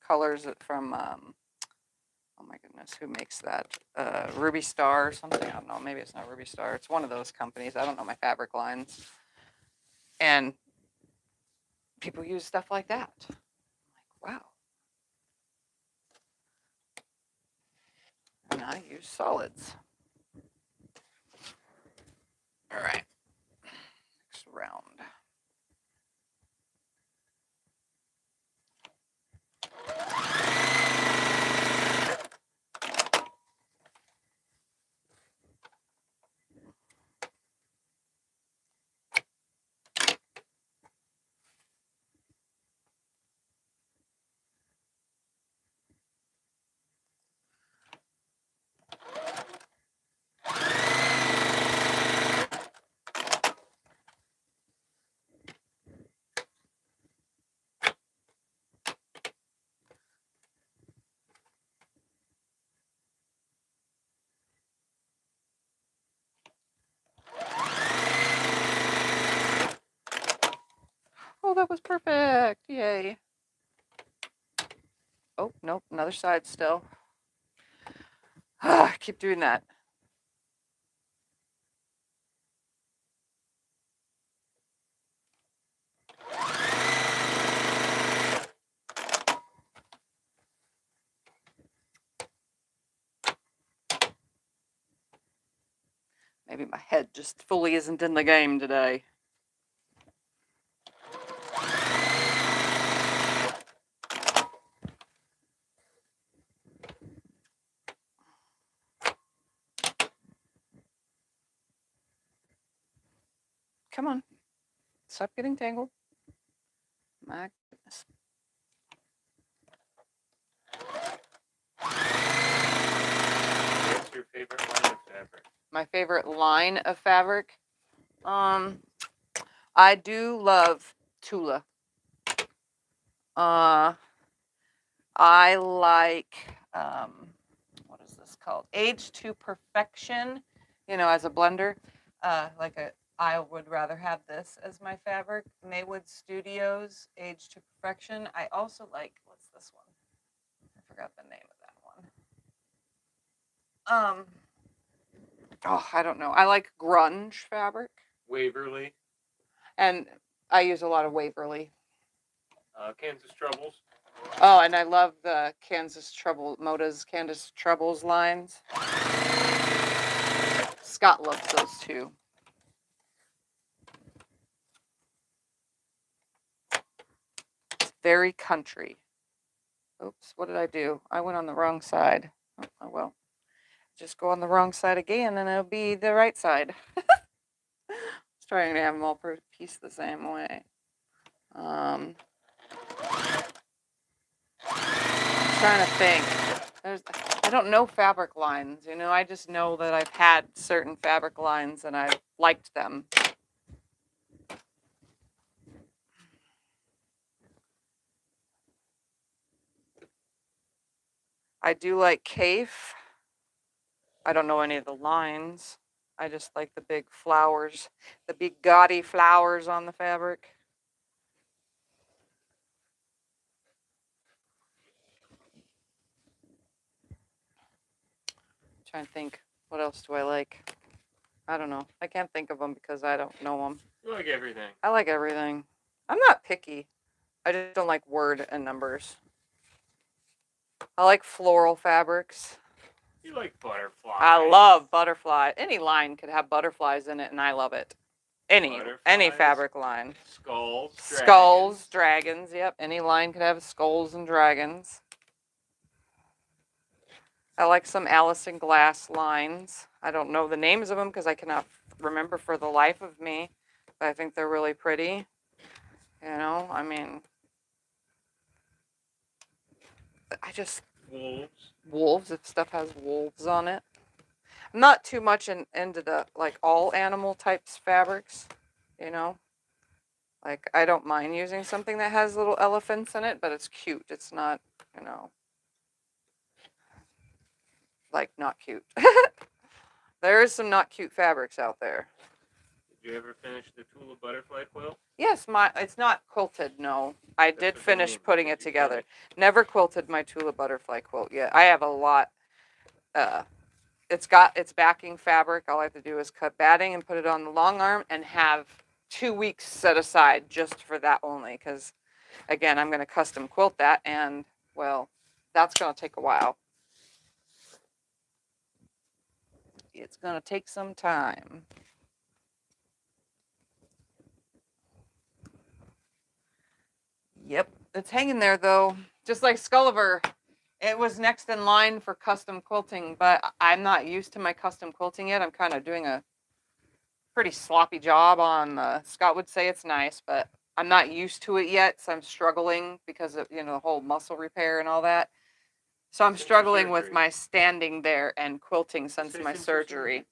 colors from, oh my goodness, who makes that? Ruby Star or something? I don't know. Maybe it's not Ruby Star. It's one of those companies. I don't know my fabric lines. And people use stuff like that. I'm like, wow. And I use solids. All right. Next round. Oh, that was perfect. Yay. Oh, nope. Another side still. Keep doing that. Maybe my head just fully isn't in the game today. Come on. Stop getting tangled. My goodness.
What's your favorite line of fabric?
My favorite line of fabric? I do love Tula. I like, what is this called? Age to Perfection, you know, as a blender. Like I would rather have this as my fabric. Maywood Studios, Age to Perfection. I also like, what's this one? I forgot the name of that one. Oh, I don't know. I like grunge fabric.
Waverly.
And I use a lot of Waverly.
Kansas Troubles.
Oh, and I love the Moda's Kansas Troubles lines. Scott loves those too. It's very country. Oops, what did I do? I went on the wrong side. Oh well. Just go on the wrong side again and it'll be the right side. Just trying to have them all pieced the same way. I'm trying to think. I don't know fabric lines, you know, I just know that I've had certain fabric lines and I've liked them. I do like Cafe. I don't know any of the lines. I just like the big flowers, the big gaudy flowers on the fabric. Trying to think, what else do I like? I don't know. I can't think of them because I don't know them.
You like everything.
I like everything. I'm not picky. I just don't like word and numbers. I like floral fabrics.
You like butterflies.
I love butterfly. Any line could have butterflies in it, and I love it. Any fabric line.
Skulls,
dragons. Yep. Any line could have skulls and dragons. I like some Allison Glass lines. I don't know the names of them because I cannot remember for the life of me, but I think they're really pretty. You know, I mean, I just wolves. If stuff has wolves on it. I'm not too much into the like all animal types fabrics, you know. Like I don't mind using something that has little elephants in it, but it's cute. It's not, you know, like not cute. There is some not cute fabrics out there.
Did you ever finish the Tula butterfly quilt?
Yes, it's not quilted. No, I did finish putting it together. Never quilted my Tula butterfly quilt yet. I have a lot. It's got its backing fabric. All I have to do is cut batting and put it on the long arm and have 2 weeks set aside just for that only. Because again, I'm going to custom quilt that, and well, that's going to take a while. It's going to take some time. Yep, it's hanging there though, just like Sculliver. It was next in line for custom quilting, but I'm not used to my custom quilting yet. I'm kind of doing a pretty sloppy job on, Scott would say it's nice, but I'm not used to it yet, so I'm struggling because of, you know, the whole muscle repair and all that. So I'm struggling with my standing there and quilting since my surgery.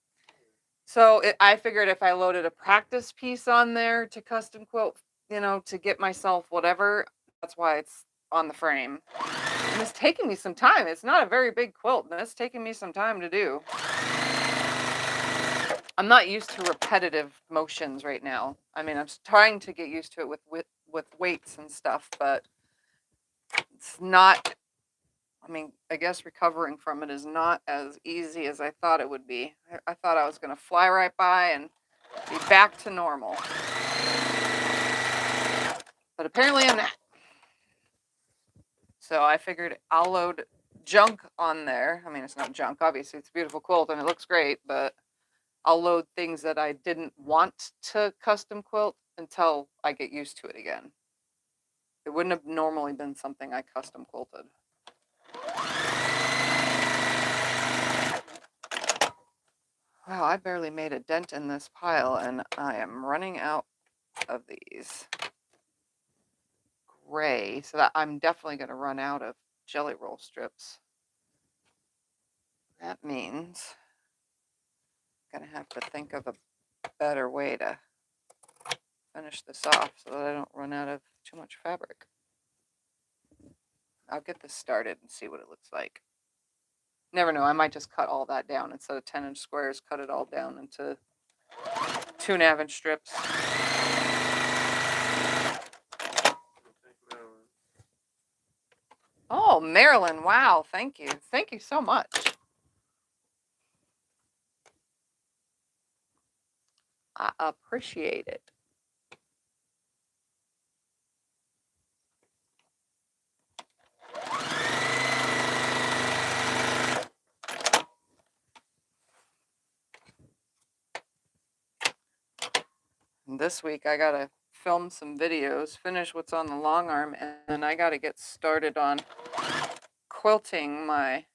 So I figured if I loaded a practice piece on there to custom quilt, you know, to get myself whatever, that's why it's on the frame. And it's taking me some time. It's not a very big quilt, and it's taking me some time to do. I'm not used to repetitive motions right now. I mean, I'm trying to get used to it with weights and stuff, but it's not, I mean, I guess recovering from it is not as easy as I thought it would be. I thought I was going to fly right by and be back to normal. But apparently I'm not. So I figured I'll load junk on there. I mean, it's not junk. Obviously, it's a beautiful quilt and it looks great, but I'll load things that I didn't want to custom quilt until I get used to it again. It wouldn't have normally been something I custom quilted. Wow, I barely made a dent in this pile, and I am running out of these gray, so that I'm definitely going to run out of jelly roll strips. That means I'm going to have to think of a better way to finish this off so that I don't run out of too much fabric. I'll get this started and see what it looks like. Never know, I might just cut all that down instead of 10-inch squares, cut it all down into 2.5 inch strips. Oh, Marilyn, wow, thank you. Thank you so much. I appreciate it. And this week I gotta film some videos, finish what's on the long arm, and then I gotta get started on quilting my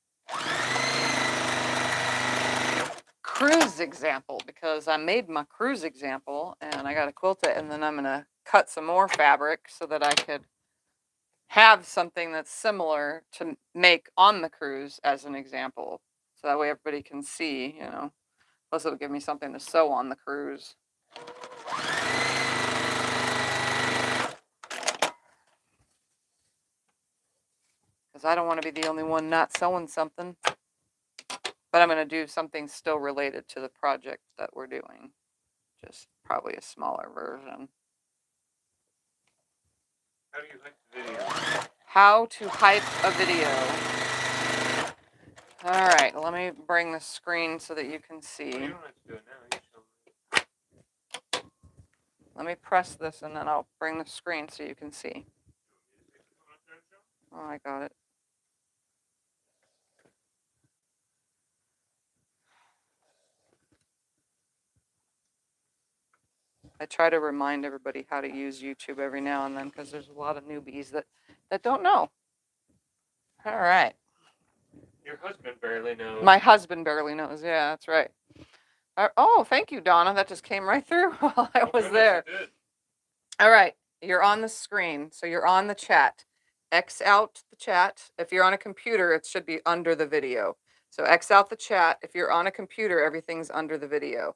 cruise example, because I made my cruise example and I gotta quilt it, and then I'm gonna cut some more fabric so that I could have something that's similar to make on the cruise as an example. So that way everybody can see, you know. Plus it'll give me something to sew on the cruise. Because I don't want to be the only one not sewing something. But I'm going to do something still related to the project that we're doing. Just probably a smaller version.
How do you hype the video?
How to hype a video. All right, let me bring the screen so that you can see.
Well, you don't have to do it now. You show me.
Let me press this and then I'll bring the screen so you can see. Oh, I got it. I try to remind everybody how to use YouTube every now and then because there's a lot of newbies that don't know. All right.
Your husband barely knows.
My husband barely knows. Yeah, that's right. Oh, thank you, Donna. That just came right through while I was there. All right. You're on the screen. So you're on the chat. X out the chat. If you're on a computer, it should be under the video. So X out the chat. If you're on a computer, everything's under the video.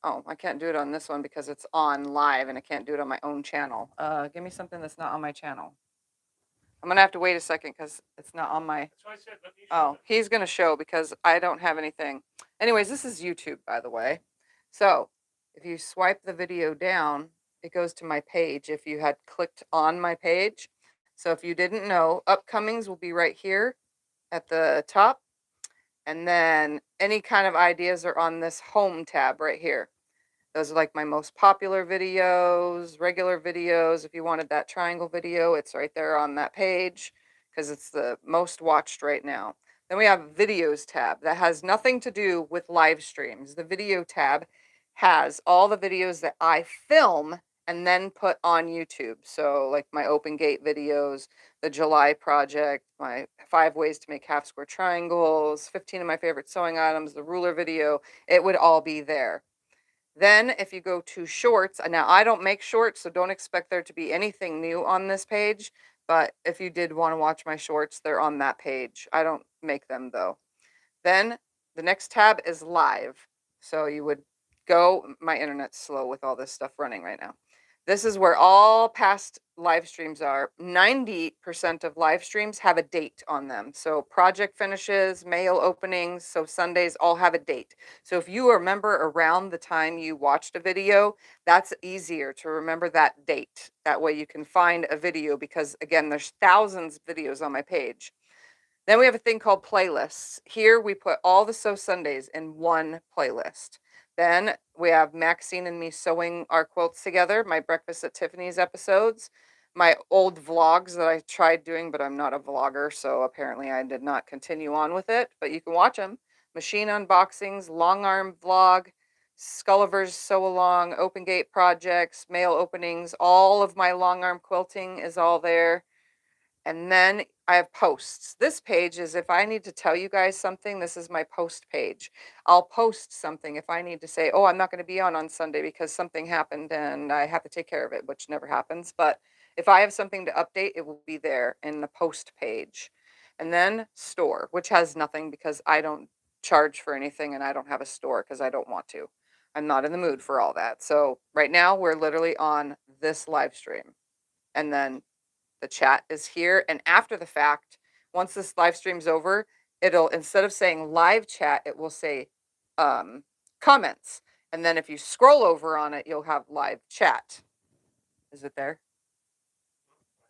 Oh, I can't do it on this one because it's on live and I can't do it on my own channel. Give me something that's not on my channel. I'm gonna have to wait a second because it's not on my.
That's why I said let me show
Oh,
them.
he's gonna show because I don't have anything. Anyways, this is YouTube, by the way. So if you swipe the video down, it goes to my page. If you had clicked on my page, so if you didn't know, upcomings will be right here at the top, and then any kind of ideas are on this home tab right here. Those are like my most popular videos, regular videos. If you wanted that triangle video, it's right there on that page because it's the most watched right now. Then we have videos tab that has nothing to do with live streams. The video tab has all the videos that I film and then put on YouTube. So like my open gate videos, the July project, my 5 ways to make half square triangles, 15 of my favorite sewing items, the ruler video, it would all be there. Then if you go to shorts, now I don't make shorts, so don't expect there to be anything new on this page. But if you did want to watch my shorts, they're on that page. I don't make them though. Then the next tab is live. So you would go, my internet's slow with all this stuff running right now. This is where all past live streams are. 90% of live streams have a date on them. So project finishes, mail openings, so Sundays all have a date. So if you remember around the time you watched a video, that's easier to remember that date. That way you can find a video because again, there's thousands of videos on my page. Then we have a thing called playlists. Here we put all the Sew Sundays in one playlist. Then we have Maxine and me sewing our quilts together, my Breakfast at Tiffany's episodes, my old vlogs that I tried doing, but I'm not a vlogger, so apparently I did not continue on with it, but you can watch them. Machine unboxings, long arm vlog, Sculliver's sew along, open gate projects, mail openings, all of my long arm quilting is all there. And then I have posts. This page is if I need to tell you guys something, this is my post page. I'll post something if I need to say, oh, I'm not going to be on Sunday because something happened and I have to take care of it, which never happens. But if I have something to update, it will be there in the post page. And then store, which has nothing because I don't charge for anything and I don't have a store because I don't want to. I'm not in the mood for all that. So right now we're literally on this live stream. And then the chat is here. And after the fact, once this live stream's over, it'll, instead of saying live chat, it will say comments. And then if you scroll over on it, you'll have live chat. Is it there?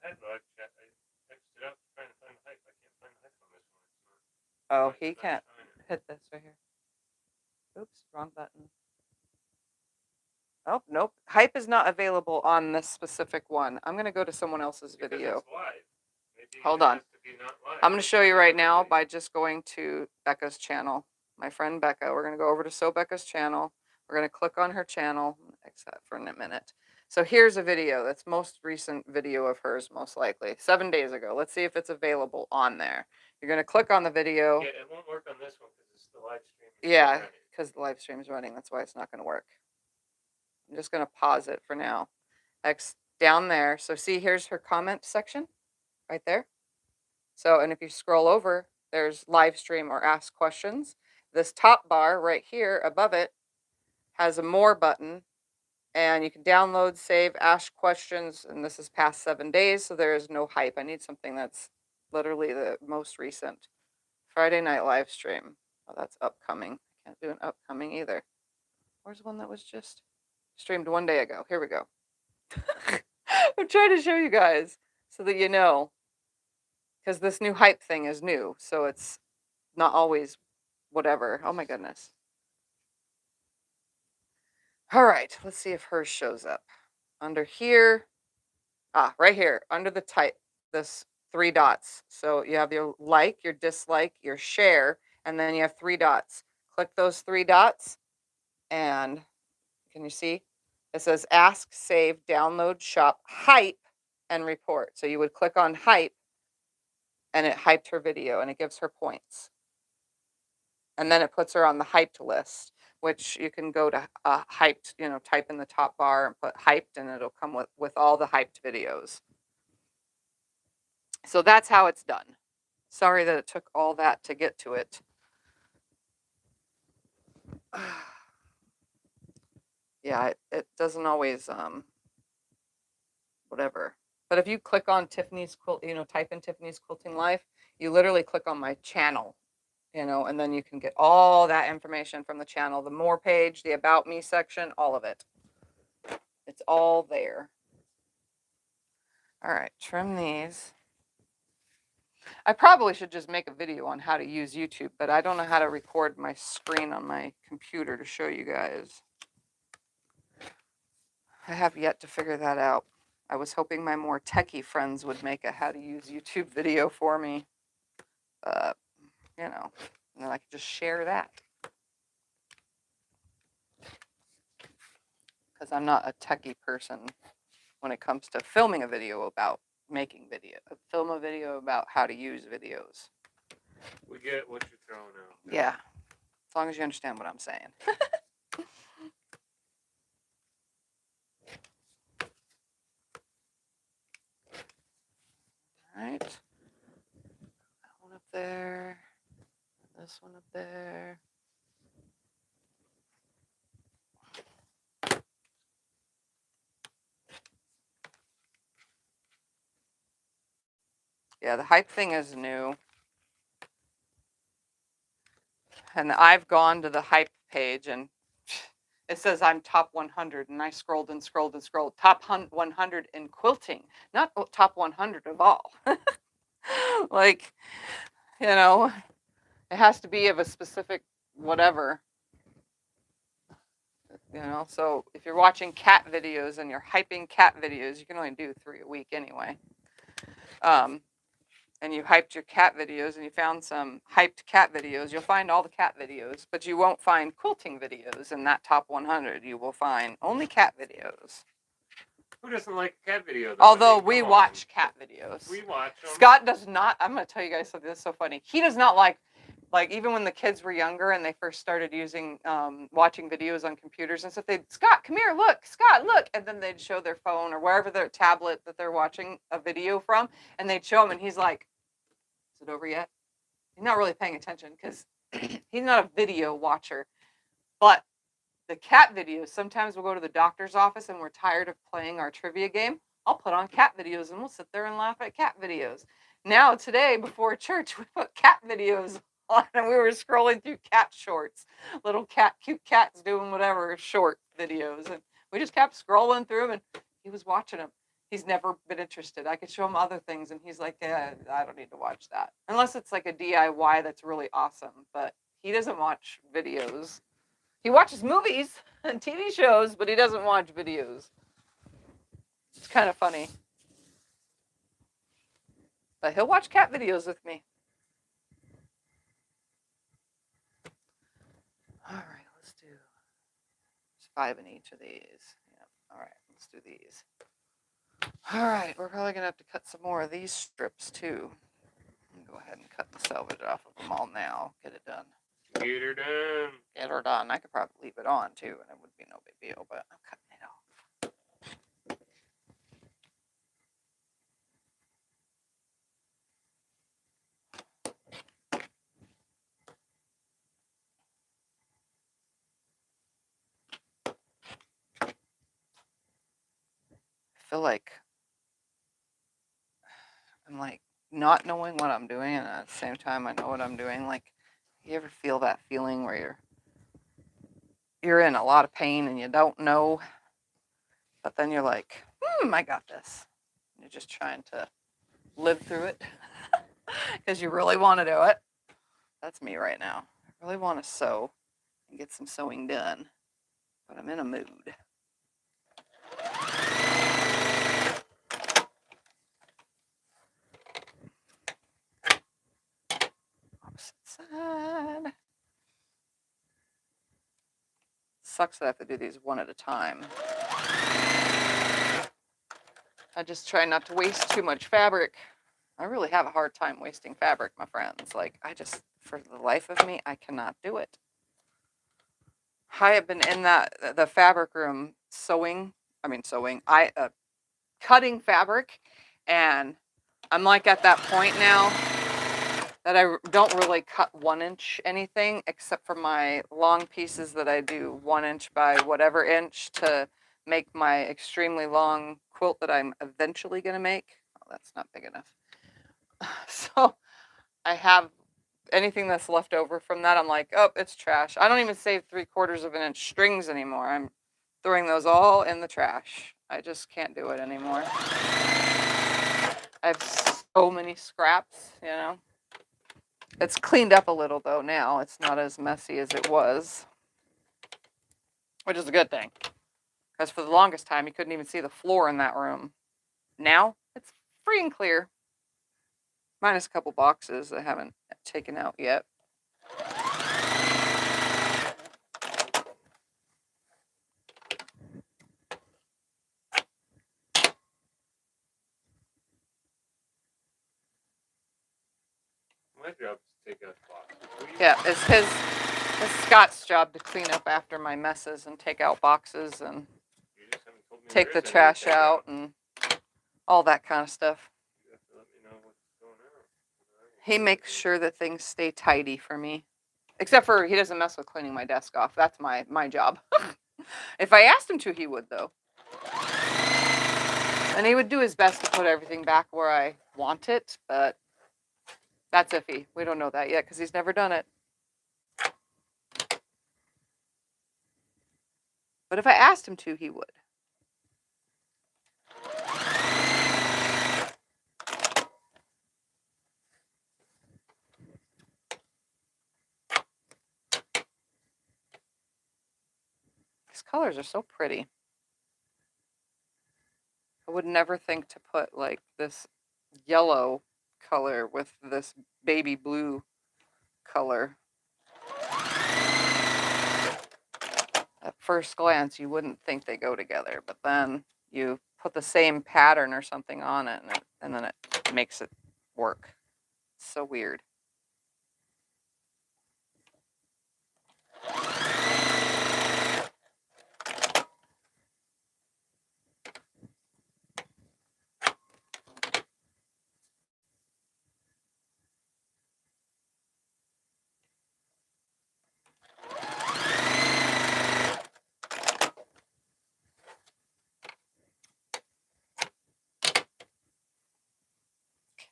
I had live chat. I X'd it out trying to find the hype. I can't find the hype on this one. It's
Oh,
not
he can't
shining.
hit this right here. Oops, wrong button. Oh, nope. Hype is not available on this specific one. I'm going to go to someone else's
Because
video.
it's live. Maybe
Hold
it
on.
has to be not live.
I'm going to show you right now by just going to Becca's channel. My friend Becca. We're going to go over to Sew Becca's channel. We're going to click on her channel. Exit for a minute. So here's a video. That's most recent video of hers, most likely. 7 days ago. Let's see if it's available on there. You're going to click on the video.
Yeah, it won't work on this one because it's the live stream.
Yeah, because the live stream is running. That's why it's not going to work. I'm just going to pause it for now. X down there. So see, here's her comment section right there. So, and if you scroll over, there's live stream or ask questions. This top bar right here above it has a more button, and you can download, save, ask questions. And this is past 7 days, so there is no hype. I need something that's literally the most recent. Friday night live stream. Oh, that's upcoming. I can't do an upcoming either. Where's one that was just streamed 1 day ago? Here we go. I'm trying to show you guys so that you know. Because this new hype thing is new, so it's not always whatever. Oh my goodness. All right, let's see if hers shows up. Under here, right here, under the type, this 3 dots. So you have your like, your dislike, your share, and then you have 3 dots. Click those 3 dots, and can you see? It says ask, save, download, shop, hype, and report. So you would click on hype, and it hyped her video, and it gives her points. And then it puts her on the hyped list, which you can go to hyped, type in the top bar and put hyped, and it'll come with all the hyped videos. So that's how it's done. Sorry that it took all that to get to it. Yeah, it doesn't always, whatever. But if you click on Tiffany's Quilt, type in Tiffany's Quilting Life, you literally click on my channel, and then you can get all that information from the channel, the more page, the about me section, all of it. It's all there. All right, trim these. I probably should just make a video on how to use YouTube, but I don't know how to record my screen on my computer to show you guys. I have yet to figure that out. I was hoping my more techie friends would make a how to use YouTube video for me. And then I could just share that. Because I'm not a techie person when it comes to filming a video about making video. Film a video about how to use videos.
We get what you're throwing out.
Yeah. As long as you understand what I'm saying. All right. That one up there. This one up there. Yeah, the hype thing is new. And I've gone to the hype page and it says I'm top 100, and I scrolled and scrolled and scrolled. Top 100 in quilting, not top 100 of all. Like, it has to be of a specific whatever. So if you're watching cat videos and you're hyping cat videos, you can only do 3 a week anyway. And you hyped your cat videos and you found some hyped cat videos, you'll find all the cat videos, but you won't find quilting videos in that top 100. You will find only cat videos.
Who doesn't like a cat video, though?
Although we watch cat videos.
We watch them.
Scott does not. I'm going to tell you guys something that's so funny. He does not like even when the kids were younger and they first started watching videos on computers and stuff, Scott, come here, look, Scott, look. And then they'd show their phone or wherever their tablet that they're watching a video from, and they'd show him, and he's like, is it over yet? He's not really paying attention because he's not a video watcher. But the cat videos, sometimes we'll go to the doctor's office and we're tired of playing our trivia game. I'll put on cat videos and we'll sit there and laugh at cat videos. Now, today, before church, we put cat videos on, and we were scrolling through cat shorts, little cute cats doing whatever short videos, and we just kept scrolling through them, and he was watching them. He's never been interested. I could show him other things, and he's like, I don't need to watch that. Unless it's like a DIY that's really awesome, but he doesn't watch videos. He watches movies and TV shows, but he doesn't watch videos. It's kind of funny. But he'll watch cat videos with me. All right, let's do 5 in each of these. Yep. All right, let's do these. All right, we're probably going to have to cut some more of these strips too. Go ahead and cut the selvage off of them all now. Get it done.
Get her done.
Get her done. I could probably leave it on too, and it would be no big deal, but I'm cutting it off. I feel like I'm like not knowing what I'm doing, and at the same time I know what I'm doing. Like, you ever feel that feeling where you're in a lot of pain and you don't know, but then you're like, I got this. And you're just trying to live through it because you really want to do it. That's me right now. I really want to sew and get some sewing done, but I'm in a mood. Opposite side. Sucks that I have to do these one at a time. I just try not to waste too much fabric. I really have a hard time wasting fabric, my friends. Like, for the life of me, I cannot do it. I have been in the fabric room cutting fabric, and I'm like at that point now that I don't really cut 1-inch anything except for my long pieces that I do 1 inch by whatever inch to make my extremely long quilt that I'm eventually going to make. Oh, that's not big enough. So I have anything that's left over from that. I'm like, oh, it's trash. I don't even save 3/4 of an inch strings anymore. I'm throwing those all in the trash. I just can't do it anymore. I have so many scraps, you know. It's cleaned up a little though now. It's not as messy as it was, which is a good thing. Because for the longest time, you couldn't even see the floor in that room. Now, it's free and clear. Minus a couple boxes I haven't taken out yet.
My job is to take out boxes.
Yeah, it's Scott's job to clean up after my messes and take out boxes and take the trash out and all that kind of stuff.
You have to let me know what's going on.
He makes sure that things stay tidy for me. Except for he doesn't mess with cleaning my desk off. That's my job. If I asked him to, he would, though. And he would do his best to put everything back where I want it, but that's iffy. We don't know that yet because he's never done it. But if I asked him to, he would. These colors are so pretty. I would never think to put like this yellow color with this baby blue color. At first glance, you wouldn't think they go together, but then you put the same pattern or something on it, and then it makes it work. It's so weird.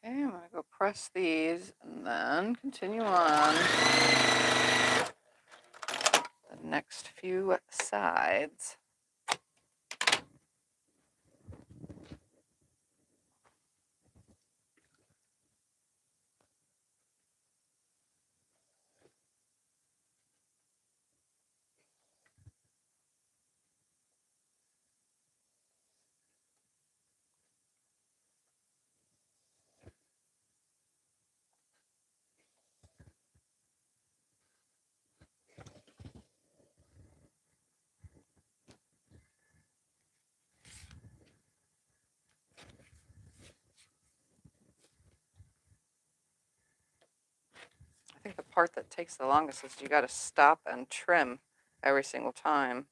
Okay, I'm going to go press these and then continue on the next few sides. I think the part that takes the longest is you got to stop and trim every single time,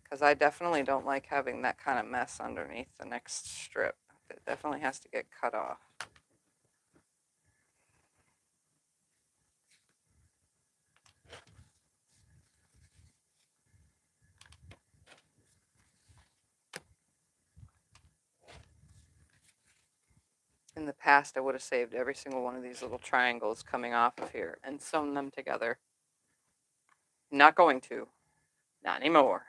because I definitely don't like having that kind of mess underneath the next strip. It definitely has to get cut off. In the past, I would have saved every single one of these little triangles coming off of here and sewn them together. Not going to. Not anymore.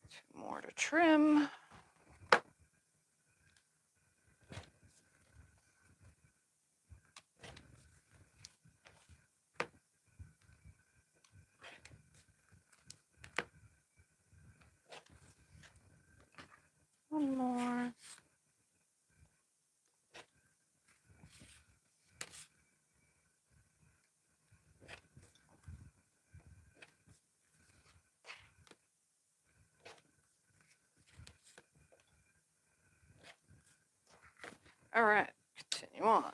Two more to trim. One more. All right, continue on.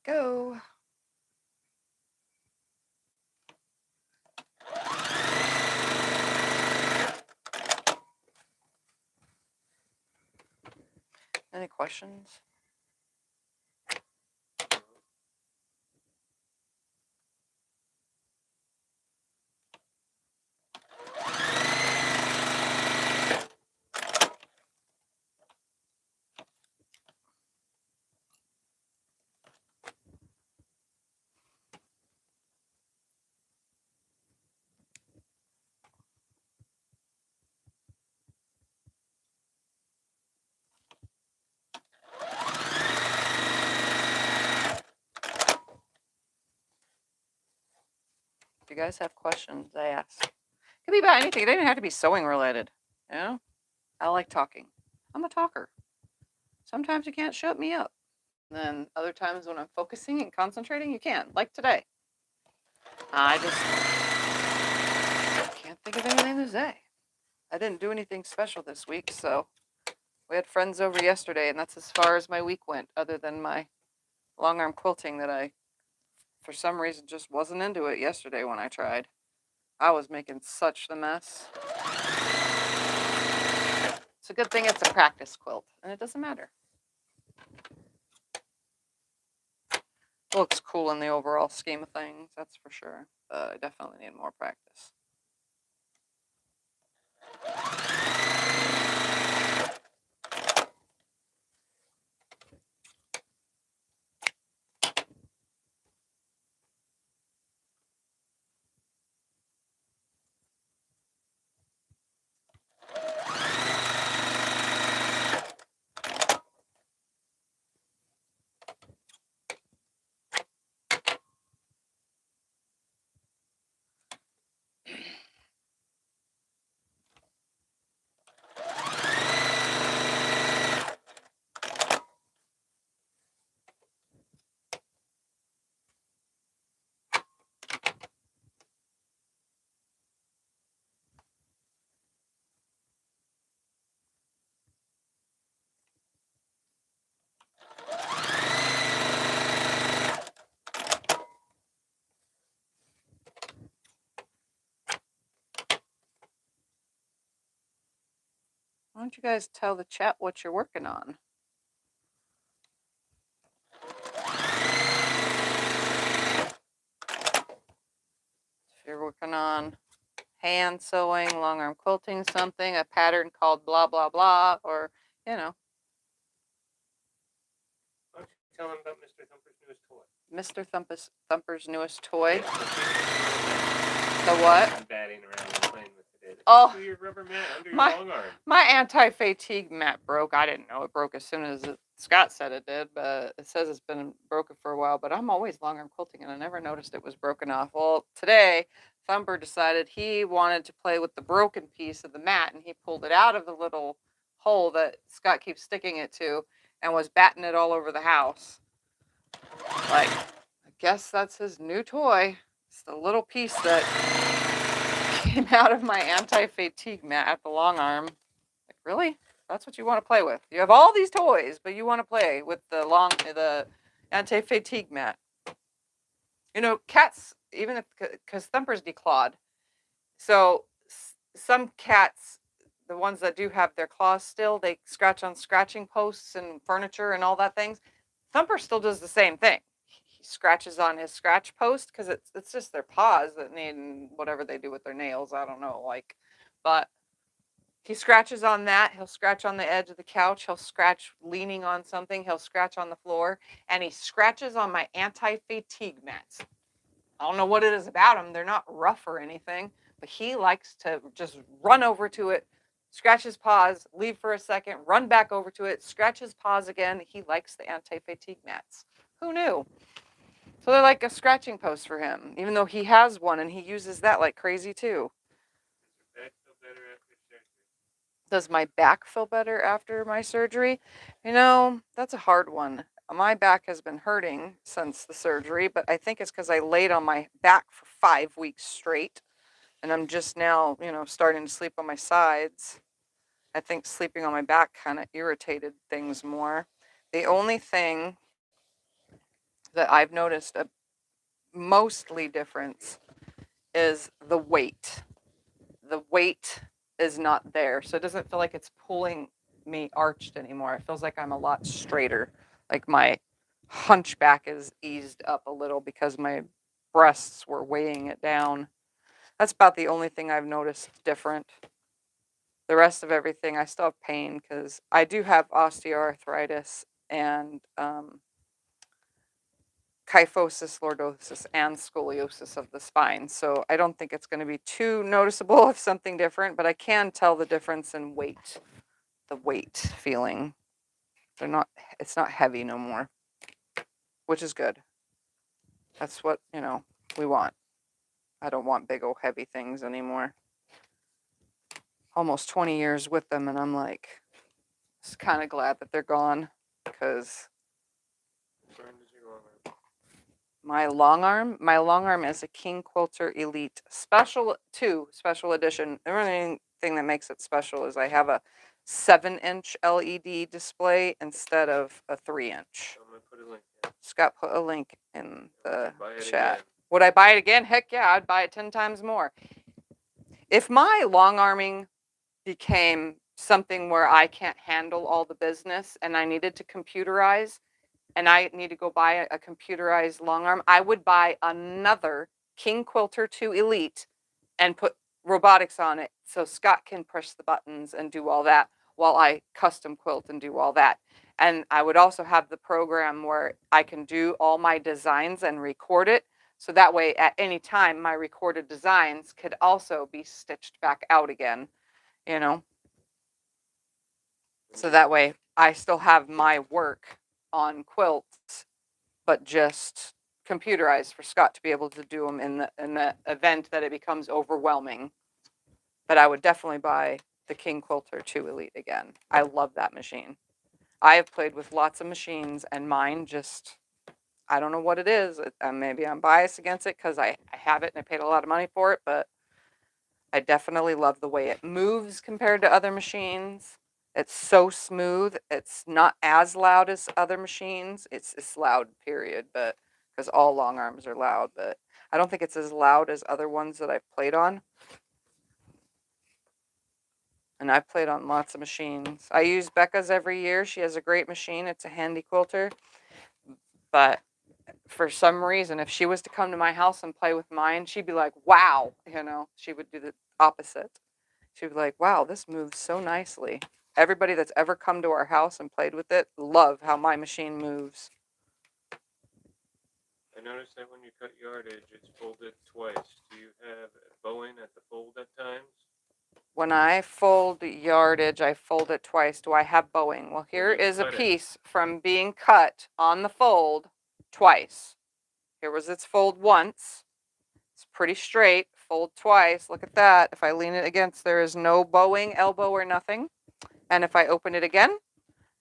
Go. Any questions? If you guys have questions, ask. It could be about anything. It doesn't have to be sewing related. You know, I like talking. I'm a talker. Sometimes you can't shut me up. And then other times when I'm focusing and concentrating, you can. Like today. I just can't think of anything to say. I didn't do anything special this week, so we had friends over yesterday, and that's as far as my week went, other than my long arm quilting that I, for some reason, just wasn't into it yesterday when I tried. I was making such the mess. It's a good thing it's a practice quilt, and it doesn't matter. It looks cool in the overall scheme of things, that's for sure. But I definitely need more practice. don't you guys tell the chat what you're working on? If you're working on hand sewing, long arm quilting, something, a pattern called blah, blah, blah, or, you know,
Why don't you tell him about Mr. Thumper's newest toy?
Mr. Thumper's newest toy. The what?
I'm batting around and playing with today.
Oh,
your rubber mat under your
my-
long arm.
My anti-fatigue mat broke. I didn't know it broke as soon as Scott said it did, but it says it's been broken for a while. But I'm always long arm quilting, and I never noticed it was broken off. Well, today Thumper decided he wanted to play with the broken piece of the mat, and he pulled it out of the little hole that Scott keeps sticking it to, and was batting it all over the house. Like, I guess that's his new toy. It's the little piece that came out of my anti-fatigue mat at the long arm. Like, really? That's what you want to play with? You have all these toys, but you want to play with the anti-fatigue mat. You know, cats, even if, because Thumper's declawed. So some cats, the ones that do have their claws still, they scratch on scratching posts and furniture and all that things. Thumper still does the same thing. He scratches on his scratch post because it's just their paws that need whatever they do with their nails. I don't know, like, but he scratches on that. He'll scratch on the edge of the couch. He'll scratch leaning on something. He'll scratch on the floor, and he scratches on my anti-fatigue mats. I don't know what it is about him. They're not rough or anything, but he likes to just run over to it, scratch his paws, leave for a second, run back over to it, scratch his paws again. He likes the anti-fatigue mats. Who knew? So they're like a scratching post for him, even though he has one and he uses that like crazy too. Does my back feel better after my surgery? You know, that's a hard one. My back has been hurting since the surgery, but I think it's because I laid on my back for 5 weeks straight. And I'm just now, starting to sleep on my sides. I think sleeping on my back kind of irritated things more. The only thing that I've noticed a mostly difference is the weight. The weight is not there. So it doesn't feel like it's pulling me arched anymore. It feels like I'm a lot straighter. Like my hunchback is eased up a little because my breasts were weighing it down. That's about the only thing I've noticed different. The rest of everything, I still have pain because I do have osteoarthritis and kyphosis, lordosis, and scoliosis of the spine. So I don't think it's going to be too noticeable of something different, but I can tell the difference in weight, the weight feeling. It's not heavy no more, which is good. That's what, we want. I don't want big old heavy things anymore. Almost 20 years with them, and I'm like, just kind of glad that they're gone because my long arm is a King Quilter Elite Special 2 Special Edition. The only thing that makes it special is I have a 7-inch LED display instead of a 3-inch.
I'm gonna put a link.
Scott put a link in the chat.
Again.
Would I buy it again? Heck yeah, I'd buy it 10 times more. If my long arming became something where I can't handle all the business and I needed to computerize and I need to go buy a computerized long arm, I would buy another King Quilter 2 Elite and put robotics on it so Scott can push the buttons and do all that while I custom quilt and do all that. And I would also have the program where I can do all my designs and record it. So that way at any time my recorded designs could also be stitched back out again, So that way I still have my work on quilts, but just computerized for Scott to be able to do them in the event that it becomes overwhelming. But I would definitely buy the King Quilter 2 Elite again. I love that machine. I have played with lots of machines, and mine just, I don't know what it is. Maybe I'm biased against it because I have it and I paid a lot of money for it, but I definitely love the way it moves compared to other machines. It's so smooth. It's not as loud as other machines. It's loud, period, but because all long arms are loud, but I don't think it's as loud as other ones that I've played on. And I've played on lots of machines. I use Becca's every year. She has a great machine. It's a handy quilter. But for some reason, if she was to come to my house and play with mine, she'd be like, wow. She would do the opposite. She'd be like, wow, this moves so nicely. Everybody that's ever come to our house and played with it love how my machine moves.
I noticed that when you cut yardage, it's folded twice. Do you have bowing at the fold at times?
When I fold yardage, I fold it twice. Do I have bowing? Well, here is a piece from being cut on the fold twice. Here was its fold once. It's pretty straight. Fold twice. Look at that. If I lean it against, there is no bowing, elbow, or nothing. And if I open it again,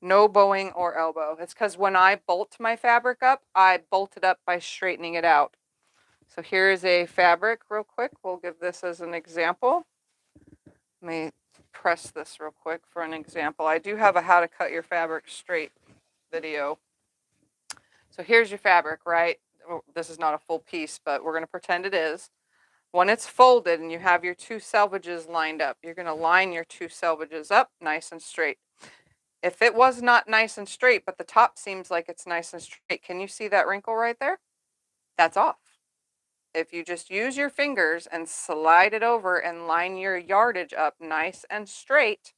no bowing or elbow. It's because when I bolt my fabric up, I bolt it up by straightening it out. So here is a fabric real quick. We'll give this as an example. Let me press this real quick for an example. I do have a how to cut your fabric straight video. So here's your fabric, right? This is not a full piece, but we're going to pretend it is. When it's folded and you have your two selvages lined up, you're going to line your two selvages up nice and straight. If it was not nice and straight, but the top seems like it's nice and straight, can you see that wrinkle right there? That's off. If you just use your fingers and slide it over and line your yardage up nice and straight,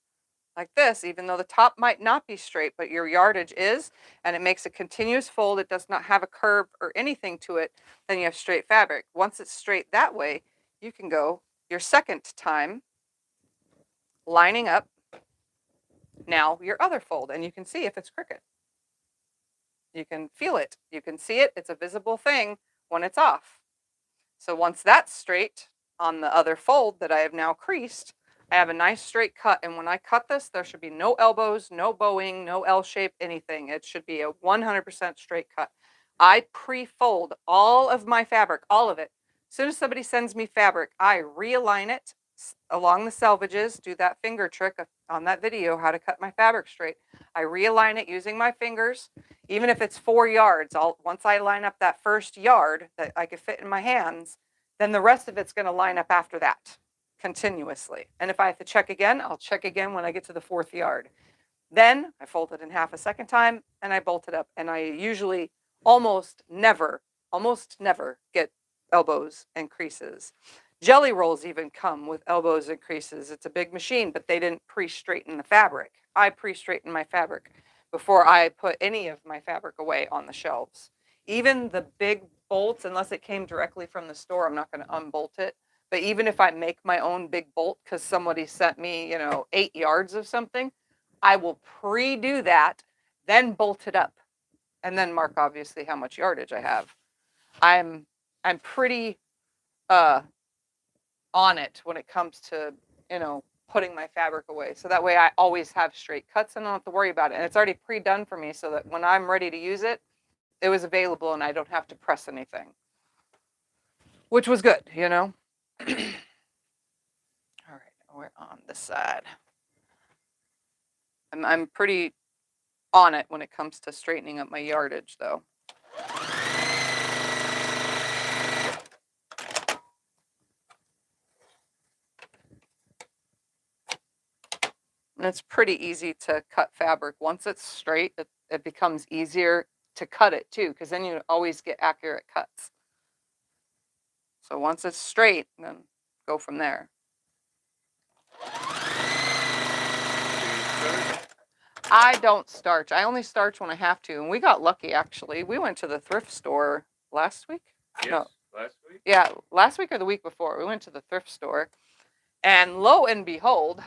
like this, even though the top might not be straight, but your yardage is, and it makes a continuous fold, it does not have a curve or anything to it, then you have straight fabric. Once it's straight that way, you can go your second time lining up now your other fold, and you can see if it's crooked. You can feel it. You can see it. It's a visible thing when it's off. So once that's straight on the other fold that I have now creased, I have a nice straight cut. And when I cut this, there should be no elbows, no bowing, no L shape, anything. It should be a 100% straight cut. I pre-fold all of my fabric, all of it. As soon as somebody sends me fabric, I realign it along the selvages, do that finger trick on that video, how to cut my fabric straight. I realign it using my fingers. Even if it's 4 yards, once I line up that first yard that I could fit in my hands, then the rest of it's going to line up after that continuously. And if I have to check again, I'll check again when I get to the 4th yard. Then I fold it in half a second time and I bolt it up. And I usually almost never get elbows and creases. Jelly rolls even come with elbows and creases. It's a big machine, but they didn't pre-straighten the fabric. I pre-straighten my fabric before I put any of my fabric away on the shelves. Even the big bolts, unless it came directly from the store, I'm not going to unbolt it. But even if I make my own big bolt because somebody sent me, 8 yards of something, I will pre-do that, then bolt it up, and then mark obviously how much yardage I have. I'm pretty on it when it comes to, putting my fabric away. So that way I always have straight cuts and I don't have to worry about it. And it's already pre-done for me so that when I'm ready to use it, it was available and I don't have to press anything. Which was good, All right, we're on this side. I'm pretty on it when it comes to straightening up my yardage, though. And it's pretty easy to cut fabric. Once it's straight, it becomes easier to cut it too, because then you always get accurate cuts. So once it's straight, then go from there. I don't starch. I only starch when I have to. And we got lucky, actually. We went to the thrift store last week.
Yes,
no.
Last week?
Yeah, last week or the week before. We went to the thrift store. And lo and behold,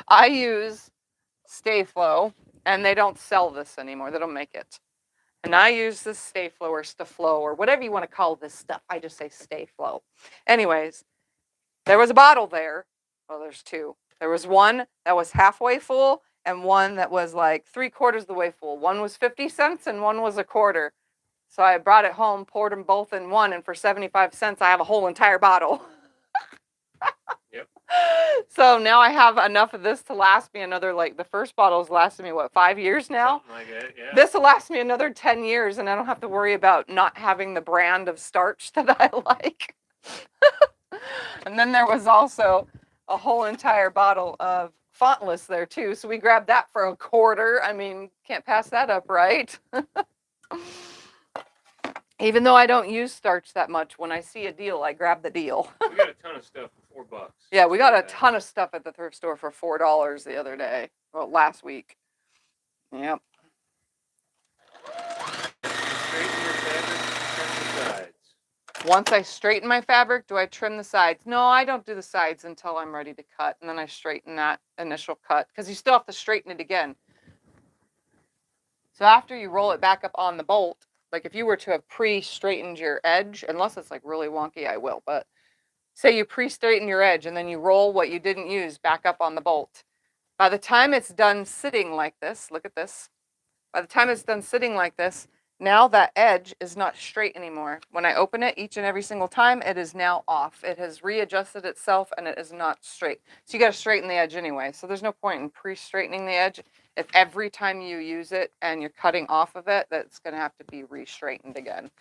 I use Stay Flow, and they don't sell this anymore. They don't make it. And I use this Stay Flow or Staflow or whatever you want to call this stuff. I just say Stay Flow. Anyways, there was a bottle there. Well, there's 2. There was one that was halfway full and one that was like 3/4 of the way full. One was 50 cents and one was 1/4. So I brought it home, poured them both in one, and for 75 cents, I have a whole entire bottle.
Yep.
So now I have enough of this to last me another, the first bottle's lasted me, 5 years now?
Something like that, yeah.
This will last me another 10 years, and I don't have to worry about not having the brand of starch that I like. And then there was also a whole entire bottle of Fontless there too. So we grabbed that for a quarter. I mean, can't pass that up, right? Even though I don't use starch that much, when I see a deal, I grab the deal.
We got a ton of stuff for $4.
Yeah, we got a ton of stuff at the thrift store for $4 the other day. Well, last week. Yep.
Straighten your fabric, trim the sides.
Once I straighten my fabric, do I trim the sides? No, I don't do the sides until I'm ready to cut. And then I straighten that initial cut because you still have to straighten it again. So after you roll it back up on the bolt, like if you were to have pre-straightened your edge, unless it's like really wonky, I will, but say you pre-straighten your edge and then you roll what you didn't use back up on the bolt. By the time it's done sitting like this, look at this. By the time it's done sitting like this, now that edge is not straight anymore. When I open it each and every single time, it is now off. It has readjusted itself and it is not straight. So you got to straighten the edge anyway. So there's no point in pre-straightening the edge. If every time you use it and you're cutting off of it, that's going to have to be re-straightened again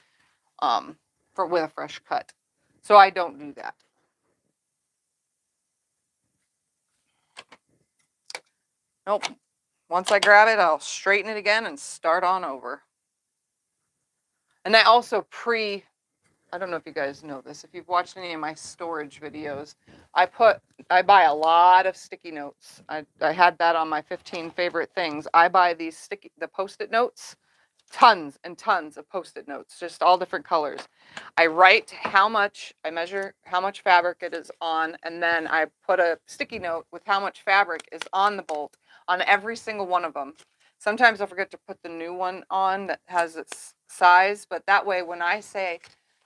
with a fresh cut. So I don't do that. Nope. Once I grab it, I'll straighten it again and start on over. And I also I don't know if you guys know this, if you've watched any of my storage videos, I buy a lot of sticky notes. I had that on my 15 favorite things. I buy the Post-it notes, tons and tons of Post-it notes, just all different colors. I measure how much fabric it is on, and then I put a sticky note with how much fabric is on the bolt on every single one of them. Sometimes I forget to put the new one on that has its size, but that way when I say,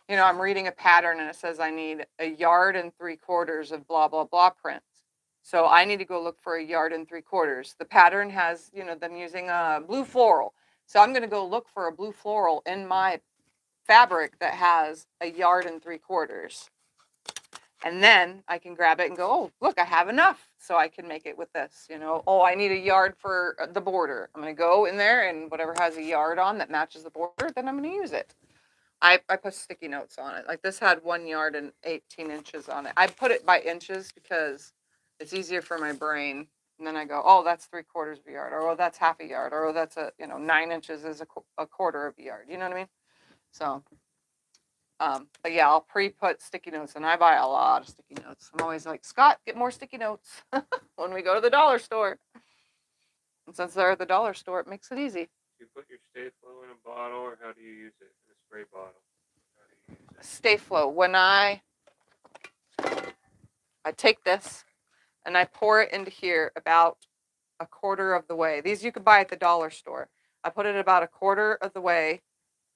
you know, I'm reading a pattern and it says I need 1 3/4 yards of blah, blah, blah print. So I need to go look for 1 3/4 yards. The pattern has, you know, them using a blue floral. So I'm going to go look for a blue floral in my fabric that has 1 3/4 yards. And then I can grab it and go, oh, look, I have enough. So I can make it with this, you know. Oh, I need 1 yard for the border. I'm going to go in there and whatever has 1 yard on that matches the border, then I'm going to use it. I put sticky notes on it. Like this had 1 yard and 18 inches on it. I put it by inches because it's easier for my brain. And then I go, oh, that's 3/4 of a yard, or oh, that's half a yard, or oh, that's 9 inches is a 1/4 of a yard. You know what I mean? So, but yeah, I'll pre-put sticky notes, and I buy a lot of sticky notes. I'm always like, Scott, get more sticky notes when we go to the dollar store. And since they're at the dollar store, it makes it easy.
Do you put your Stay Flow in a bottle, or how do you use it? In a spray bottle? How do you use it?
Stay Flow. When I take this and I pour it into here about 1/4 of the way. These you could buy at the dollar store. I put it about 1/4 of the way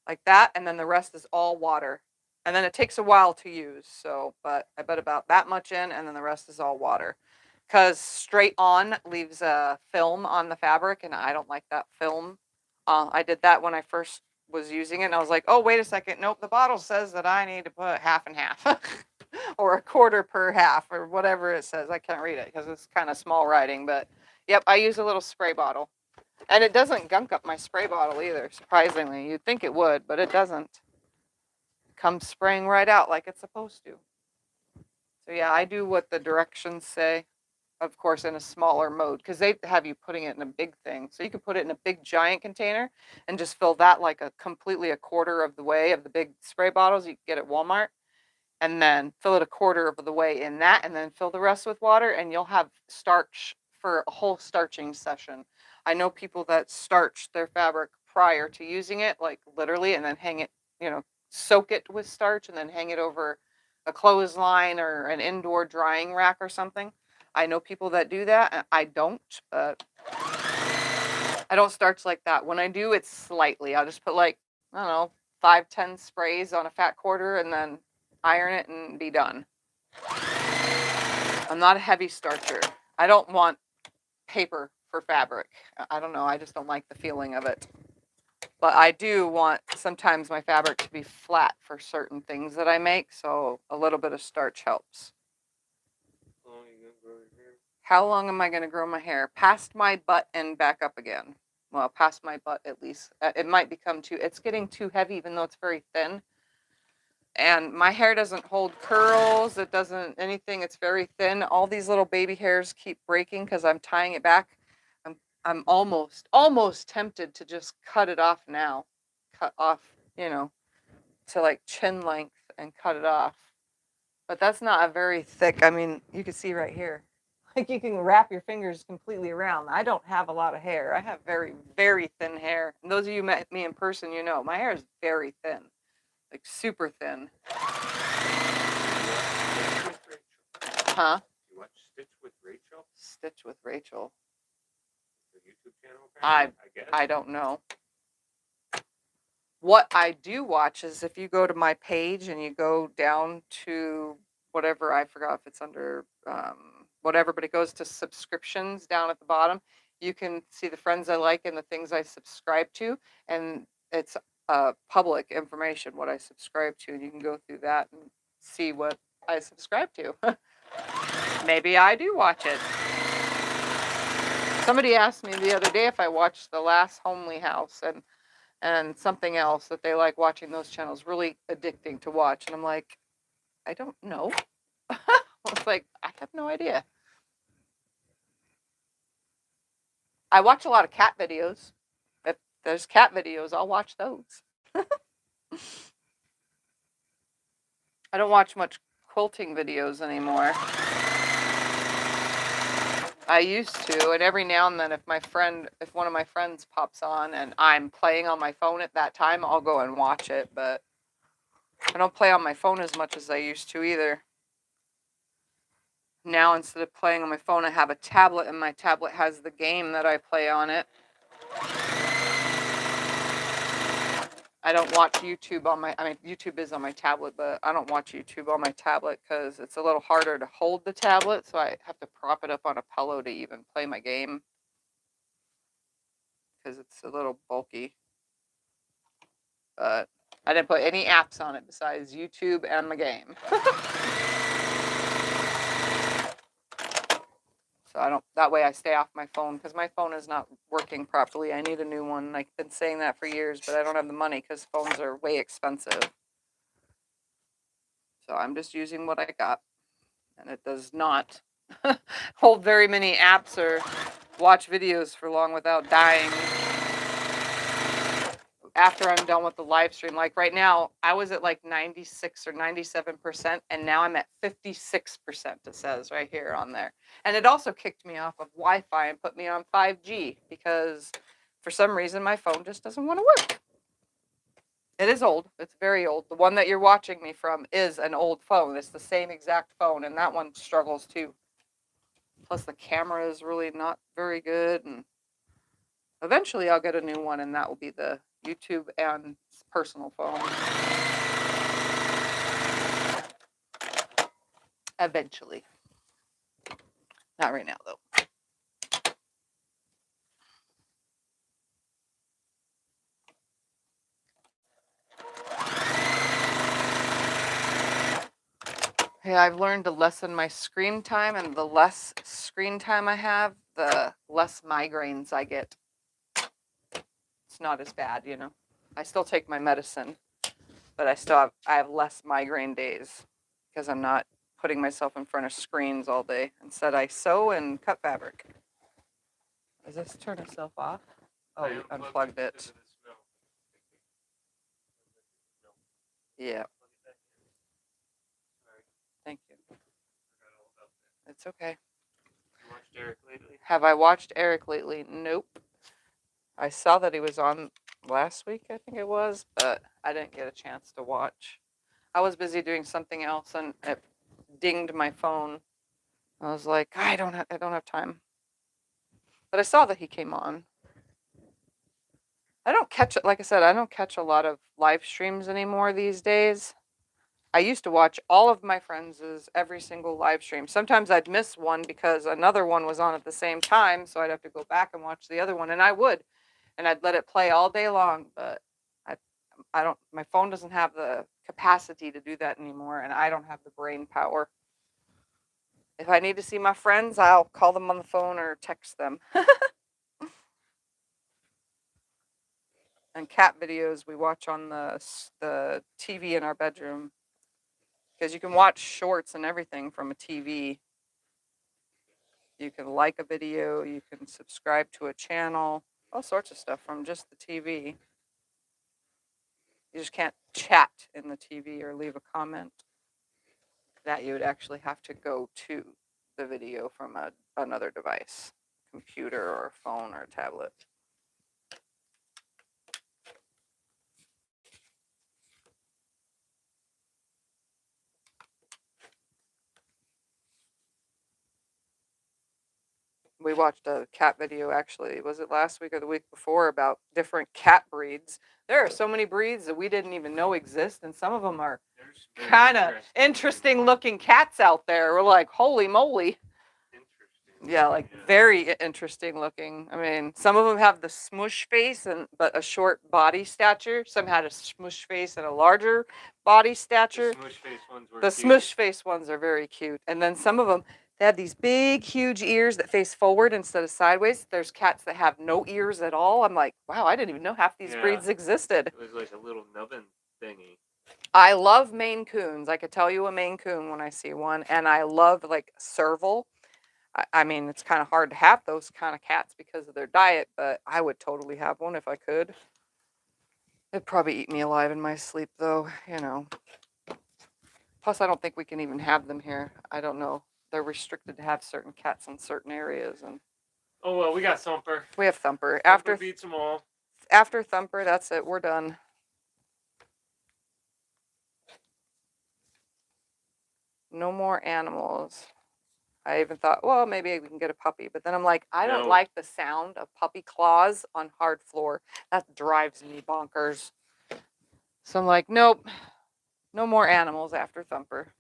like that, and then the rest is all water. And then it takes a while to use. So, but I put about that much in, and then the rest is all water. Because straight on leaves a film on the fabric, and I don't like that film. I did that when I first was using it, and I was like, oh, wait a second. Nope, the bottle says that I need to put half and half. Or 1/4 per half, or whatever it says. I can't read it because it's kind of small writing, but yep, I use a little spray bottle. And it doesn't gunk up my spray bottle either, surprisingly. You'd think it would, but it doesn't. It comes spraying right out like it's supposed to. So yeah, I do what the directions say, of course, in a smaller mode, because they have you putting it in a big thing. So you can put it in a big giant container and just fill that like completely 1/4 of the way of the big spray bottles you can get at Walmart. And then fill it 1/4 of the way in that, and then fill the rest with water, and you'll have starch for a whole starching session. I know people that starch their fabric prior to using it, like literally, and then hang it, soak it with starch and then hang it over a clothesline or an indoor drying rack or something. I know people that do that. I don't, but I don't starch like that. When I do, it's slightly. I'll just put like, I don't know, 5-10 sprays on a fat quarter and then iron it and be done. I'm not a heavy starcher. I don't want paper for fabric. I don't know. I just don't like the feeling of it. But I do want sometimes my fabric to be flat for certain things that I make, so a little bit of starch helps.
How long are you going to grow your hair?
How long am I going to grow my hair? Past my butt and back up again. Well, past my butt at least. It might become it's getting too heavy even though it's very thin. And my hair doesn't hold curls. It doesn't anything. It's very thin. All these little baby hairs keep breaking because I'm tying it back. I'm almost tempted to just cut it off now. Cut off, to like chin length and cut it off. But that's not a very thick. I mean, you can see right here. Like you can wrap your fingers completely around. I don't have a lot of hair. I have very, very thin hair. And those of you met me in person, my hair is very thin. Like super thin. Huh?
You watch Stitch with Rachel?
Stitch with Rachel.
The YouTube channel, I guess.
I don't know. What I do watch is if you go to my page and you go down to whatever, I forgot if it's under whatever, but it goes to subscriptions down at the bottom. You can see the friends I like and the things I subscribe to, and it's public information what I subscribe to, and you can go through that and see what I subscribe to. Maybe I do watch it. Somebody asked me the other day if I watched The Last Homely House and something else that they like watching those channels, really addicting to watch. And I'm like, I don't know. I was like, I have no idea. I watch a lot of cat videos. If there's cat videos, I'll watch those. I don't watch much quilting videos anymore. I used to, and every now and then if one of my friends pops on and I'm playing on my phone at that time, I'll go and watch it, but I don't play on my phone as much as I used to either. Now instead of playing on my phone, I have a tablet, and my tablet has the game that I play on it. I don't watch YouTube YouTube is on my tablet, but I don't watch YouTube on my tablet because it's a little harder to hold the tablet, so I have to prop it up on a pillow to even play my game because it's a little bulky. But I didn't put any apps on it besides YouTube and my game. So that way I stay off my phone because my phone is not working properly. I need a new one. I've been saying that for years, but I don't have the money because phones are way expensive. So I'm just using what I got, and it does not hold very many apps or watch videos for long without dying. After I'm done with the live stream, like right now, I was at like 96 or 97%, and now I'm at 56%, it says right here on there. And it also kicked me off of Wi-Fi and put me on 5G because for some reason my phone just doesn't want to work. It is old. It's very old. The one that you're watching me from is an old phone. It's the same exact phone, and that one struggles too. Plus the camera is really not very good, and eventually I'll get a new one, and that will be the YouTube and personal phone. Eventually. Not right now, though. Yeah, I've learned to lessen my screen time, and the less screen time I have, the less migraines I get. It's not as bad, I still take my medicine, but I have less migraine days because I'm not putting myself in front of screens all day. Instead, I sew and cut fabric. Does this turn itself off? Oh, you unplugged it. Yeah. Thank you. It's okay.
You watched Eric lately?
Have I watched Eric lately? Nope. I saw that he was on last week, I think it was, but I didn't get a chance to watch. I was busy doing something else, and it dinged my phone. I was like, I don't have time. But I saw that he came on. I don't catch it. Like I said, I don't catch a lot of live streams anymore these days. I used to watch all of my friends' every single live stream. Sometimes I'd miss one because another one was on at the same time, so I'd have to go back and watch the other one, and I would. And I'd let it play all day long, but I don't, my phone doesn't have the capacity to do that anymore, and I don't have the brain power. If I need to see my friends, I'll call them on the phone or text them. And cat videos we watch on the TV in our bedroom. Because you can watch shorts and everything from a TV. You can like a video, you can subscribe to a channel, all sorts of stuff from just the TV. You just can't chat in the TV or leave a comment. That you would actually have to go to the video from another device, computer or a phone or a tablet. We watched a cat video, actually, was it last week or the week before, about different cat breeds. There are so many breeds that we didn't even know exist, and some of them are kind of interesting looking cats out there. We're like, holy moly. Yeah, like very interesting looking. I mean, some of them have the smush face but a short body stature. Some had a smush face and a larger body stature. The smush face ones are very cute. And then some of them, they have these big, huge ears that face forward instead of sideways. There's cats that have no ears at all. I'm like, wow, I didn't even know half these breeds existed.
It was like a little nubbin thingy.
I love Maine Coons. I could tell you a Maine Coon when I see one. And I love like serval. I mean, it's kind of hard to have those kind of cats because of their diet, but I would totally have one if I could. It'd probably eat me alive in my sleep, though, you know. Plus, I don't think we can even have them here. I don't know. They're restricted to have certain cats in certain areas. And
oh, well, we got Thumper.
We have Thumper.
Thumper beats them all.
After Thumper, that's it. We're done. No more animals. I even thought, well, maybe we can get a puppy. But then I'm like, I don't like the sound of puppy claws on hard floor. That drives me bonkers. So I'm like, nope, no more animals after Thumper.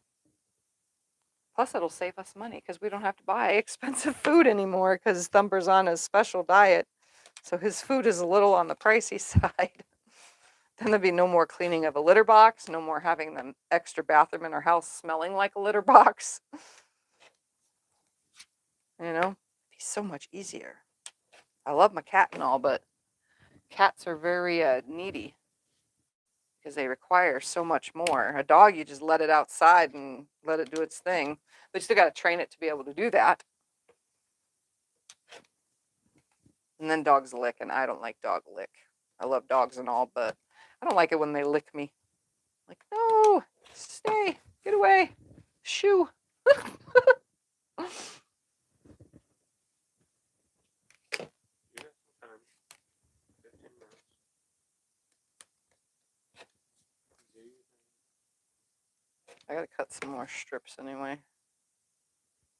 Plus, it'll save us money because we don't have to buy expensive food anymore because Thumper's on a special diet. So his food is a little on the pricey side. Then there'd be no more cleaning of a litter box, no more having the extra bathroom in our house smelling like a litter box. You know, it'd be so much easier. I love my cat and all, but cats are very needy because they require so much more. A dog, you just let it outside and let it do its thing, but you still got to train it to be able to do that. And then dogs lick, and I don't like dog lick. I love dogs and all, but I don't like it when they lick me. Like, no, stay, get away, shoo. I gotta cut some more strips anyway.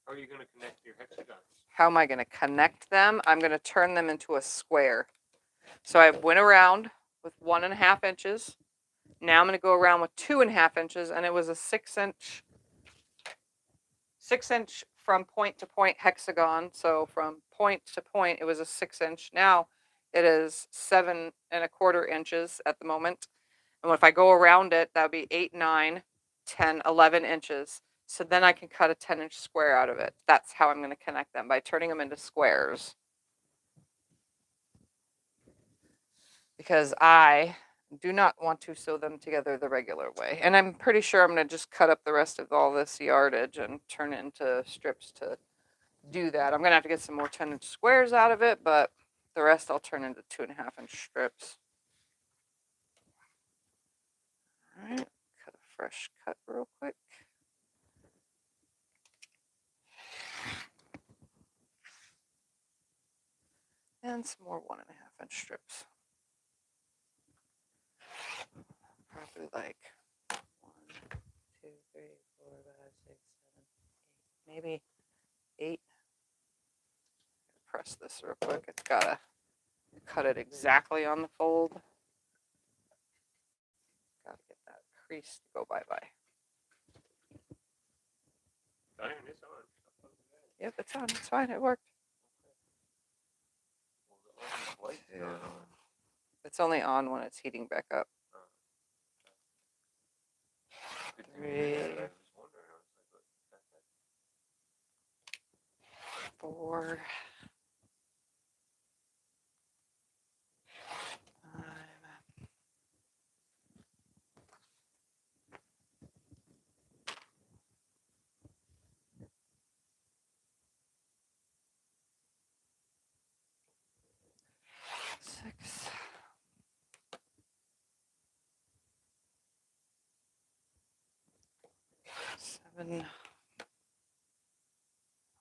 How are you going to connect your hexagons?
How am I going to connect them? I'm going to turn them into a square. So I went around with 1.5 inches. Now I'm going to go around with 2.5 inches, and it was a 6-inch from point to point hexagon. So from point to point, it was a 6-inch. Now it is 7.25 inches at the moment. And if I go around it, that would be 8, 9, 10, 11 inches. So then I can cut a 10-inch square out of it. That's how I'm going to connect them, by turning them into squares. Because I do not want to sew them together the regular way. And I'm pretty sure I'm going to just cut up the rest of all this yardage and turn it into strips to do that. I'm going to have to get some more 10-inch squares out of it, but the rest I'll turn into 2.5-inch strips. All right, cut a fresh cut real quick. And some more 1.5-inch strips. Probably like 1, 2, 3, 4, 5, 6, 7, 8, maybe 8. Press this real quick. It's gotta cut it exactly on the fold. Gotta get that crease to go bye-bye. Yep, it's on. It's fine. It worked. It's only on when it's heating back up. 3, 4, 5. 7.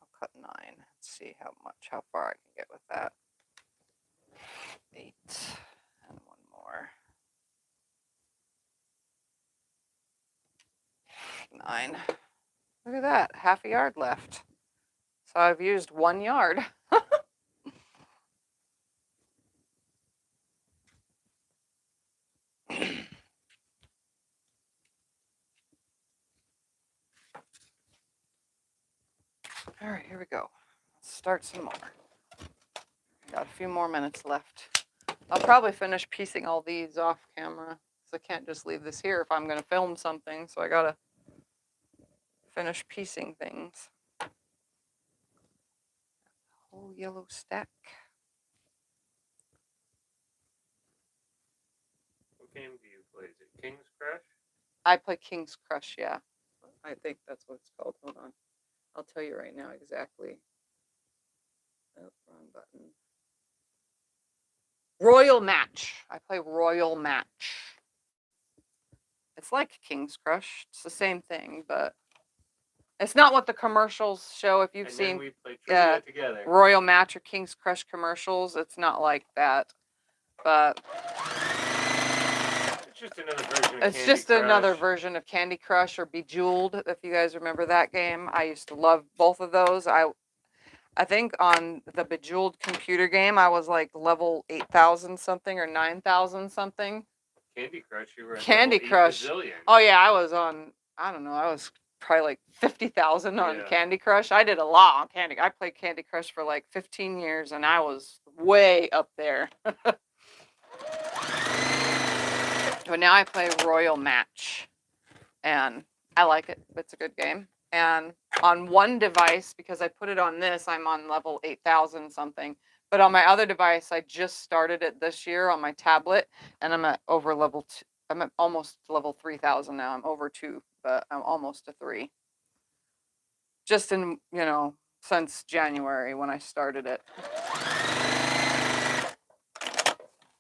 I'll cut 9. Let's see how far I can get with that. 8 and 1 more. 9. Look at that, half a yard left. So I've used 1 yard. All right, here we go. Let's start some more. Got a few more minutes left. I'll probably finish piecing all these off camera, because I can't just leave this here if I'm going to film something, so I gotta finish piecing things. Whole yellow stack.
What game do you play? Is it King's Crush?
I play King's Crush, yeah. I think that's what it's called. Hold on. I'll tell you right now exactly. Oh, wrong button. Royal Match. I play Royal Match. It's like King's Crush. It's the same thing, but it's not what the commercials show. If you've seen
we play trivia together.
Royal Match or King's Crush commercials, it's not like that. But
it's just another version of
it's
Candy
just
Crush.
another version of Candy Crush or Bejeweled, if you guys remember that game. I used to love both of those. I think on the Bejeweled computer game, I was like level 8,000 something or 9,000 something.
Candy Crush, you were at
Candy
level
Crush.
8 bazillion.
Oh yeah, I was on, I don't know, I was probably like 50,000 on
Yeah.
Candy Crush. I did a lot on Candy. I played Candy Crush for like 15 years and I was way up there. But now I play Royal Match and I like it. It's a good game. And on one device, because I put it on this, I'm on level 8,000 something. But on my other device, I just started it this year on my tablet, and I'm at over level 2. I'm at almost level 3,000 now. I'm over 2, but I'm almost to 3. Just in, since January when I started it.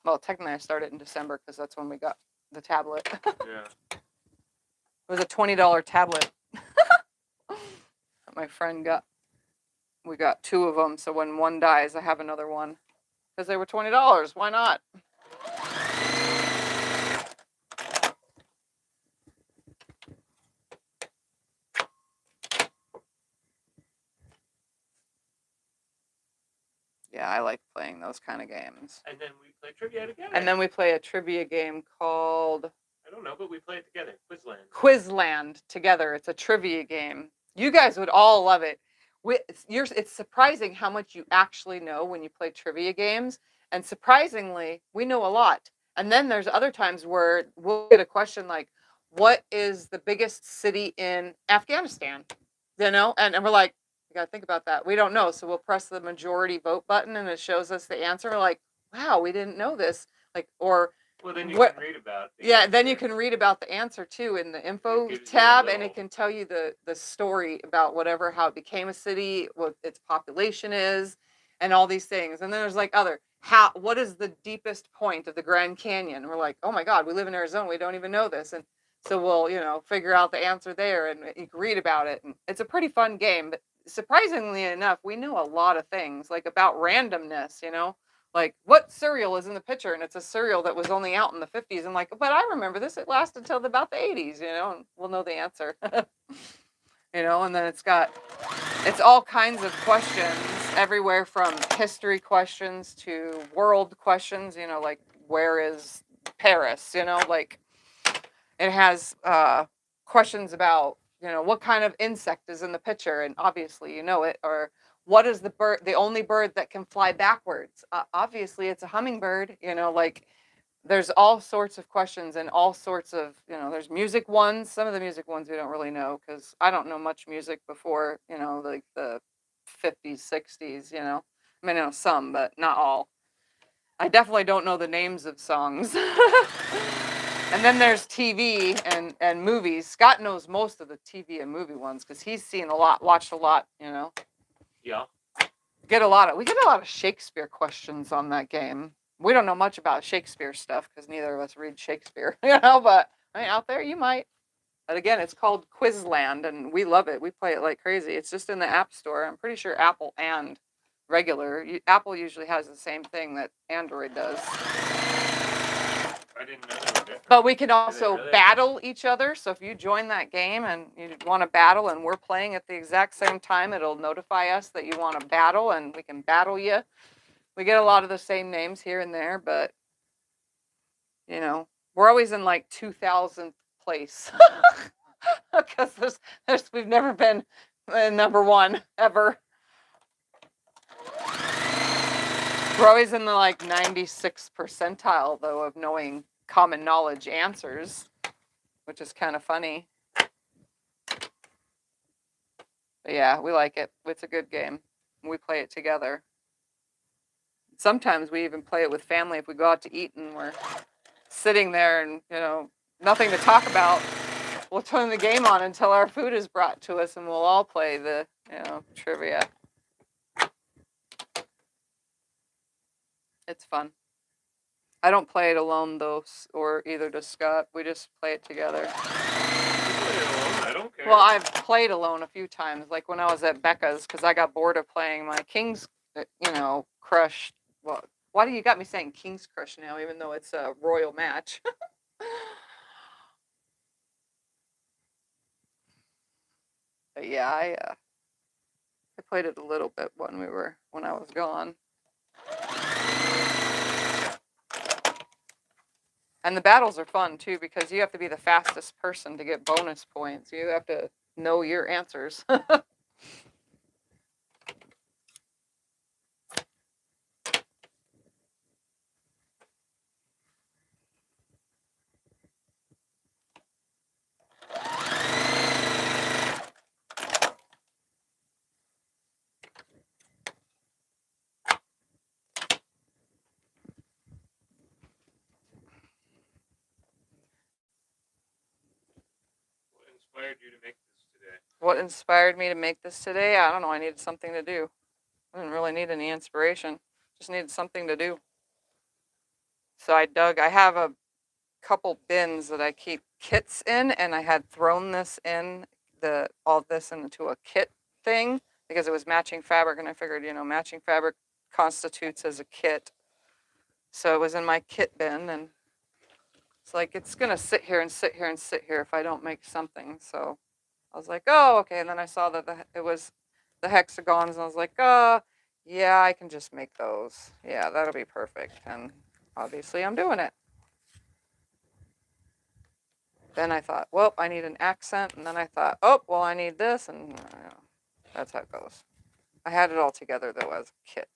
Well, technically I started in December because that's when we got the tablet.
Yeah.
It was a $20 tablet. My friend got. We got 2 of them, so when one dies, I have another one. Because they were $20. Why not? Yeah, I like playing those kind of games.
And then we play trivia together.
And then we play a trivia game called...
I don't know, but we play it together. Quizland.
Quizland together. It's a trivia game. You guys would all love it. It's surprising how much you actually know when you play trivia games. And surprisingly, we know a lot. And then there's other times where we'll get a question like, what is the biggest city in Afghanistan? And we're like, you got to think about that. We don't know. So we'll press the majority vote button and it shows us the answer. We're like, wow, we didn't know this.
Well, then you can read about it.
Yeah, then you can read about the answer too in the info tab, and it can tell you the story about how it became a city, what its population is, and all these things. And then there's like what is the deepest point of the Grand Canyon? And we're like, oh my God, we live in Arizona, we don't even know this. And so we'll, figure out the answer there, and you can read about it. And it's a pretty fun game, but surprisingly enough, we know a lot of things, like about randomness, like what cereal is in the picture, and it's a cereal that was only out in the 50s. And like, but I remember this, it lasted till about the 80s, and we'll know the answer. And then it's all kinds of questions, everywhere from history questions to world questions, like where is Paris, like it has questions about, what kind of insect is in the picture, and obviously you know it, or what is the only bird that can fly backwards? Obviously it's a hummingbird, like there's all sorts of questions and all sorts of, there's music ones. Some of the music ones we don't really know because I don't know much music before, like the 50s, 60s, I mean, I know some, but not all. I definitely don't know the names of songs. And then there's TV and movies. Scott knows most of the TV and movie ones because he's seen a lot, watched a lot,
Yeah.
We get a lot of Shakespeare questions on that game. We don't know much about Shakespeare stuff because neither of us read Shakespeare, but I mean, out there you might. But again, it's called Quizland, and we love it. We play it like crazy. It's just in the App Store. I'm pretty sure Apple and regular. Apple usually has the same thing that Android does.
I didn't know they were different.
But we can also
really?
battle each other. So if you join that game and you want to battle and we're playing at the exact same time, it'll notify us that you want to battle and we can battle you. We get a lot of the same names here and there, but you know, we're always in like 2000th place because we've never been number one ever. We're always in the like 96th percentile though of knowing common knowledge answers, which is kind of funny. But yeah, we like it. It's a good game. We play it together. Sometimes we even play it with family if we go out to eat and we're sitting there and, you know, nothing to talk about. We'll turn the game on until our food is brought to us and we'll all play the, you know, trivia. It's fun. I don't play it alone though, or either does Scott. We just play it together.
You play it alone, I don't care.
Well, I've played alone a few times, like when I was at Becca's, because I got bored of playing my King's, you know, Crush. Well, why do you got me saying King's Crush now, even though it's a royal match? But yeah, I played it a little bit when I was gone. And the battles are fun too because you have to be the fastest person to get bonus points. You have to know your answers.
What inspired you to make this today?
What inspired me to make this today? I don't know. I needed something to do. I didn't really need any inspiration. Just needed something to do. So I have a couple bins that I keep kits in, and I had thrown this in all this into a kit thing because it was matching fabric, and I figured, you know, matching fabric constitutes as a kit. So it was in my kit bin, and it's like it's gonna sit here and sit here and sit here if I don't make something. So I was like, oh, okay. And then I saw that it was the hexagons, and I was like, yeah, I can just make those. Yeah, that'll be perfect. And obviously, I'm doing it. Then I thought, well, I need an accent. And then I thought, oh, well, I need this. And that's how it goes. I had it all together, though, as a kit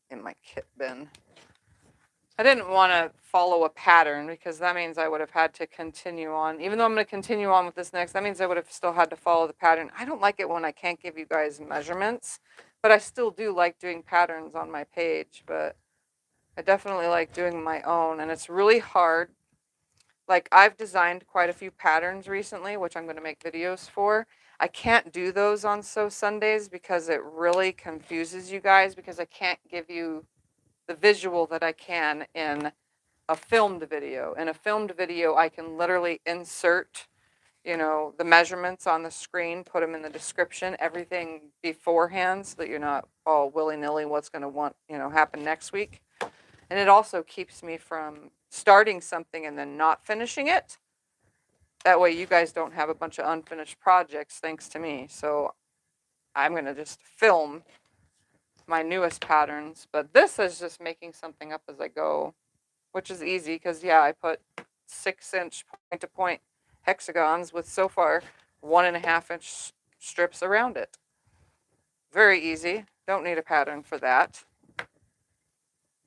in my kit bin. I didn't want to follow a pattern because that means I would have had to continue on. Even though I'm going to continue on with this next, that means I would have still had to follow the pattern. I don't like it when I can't give you guys measurements, but I still do like doing patterns on my page. But I definitely like doing my own, and it's really hard. Like, I've designed quite a few patterns recently, which I'm going to make videos for. I can't do those on Sew Sundays because it really confuses you guys because I can't give you the visual that I can in a filmed video. In a filmed video, I can literally insert, you know, the measurements on the screen, put them in the description, everything beforehand so that you're not all willy-nilly what's going to happen next week. And it also keeps me from starting something and then not finishing it. That way you guys don't have a bunch of unfinished projects thanks to me. So I'm going to just film my newest patterns, but this is just making something up as I go, which is easy because, yeah, I put 6-inch point-to-point hexagons with so far 1.5-inch strips around it. Very easy. Don't need a pattern for that.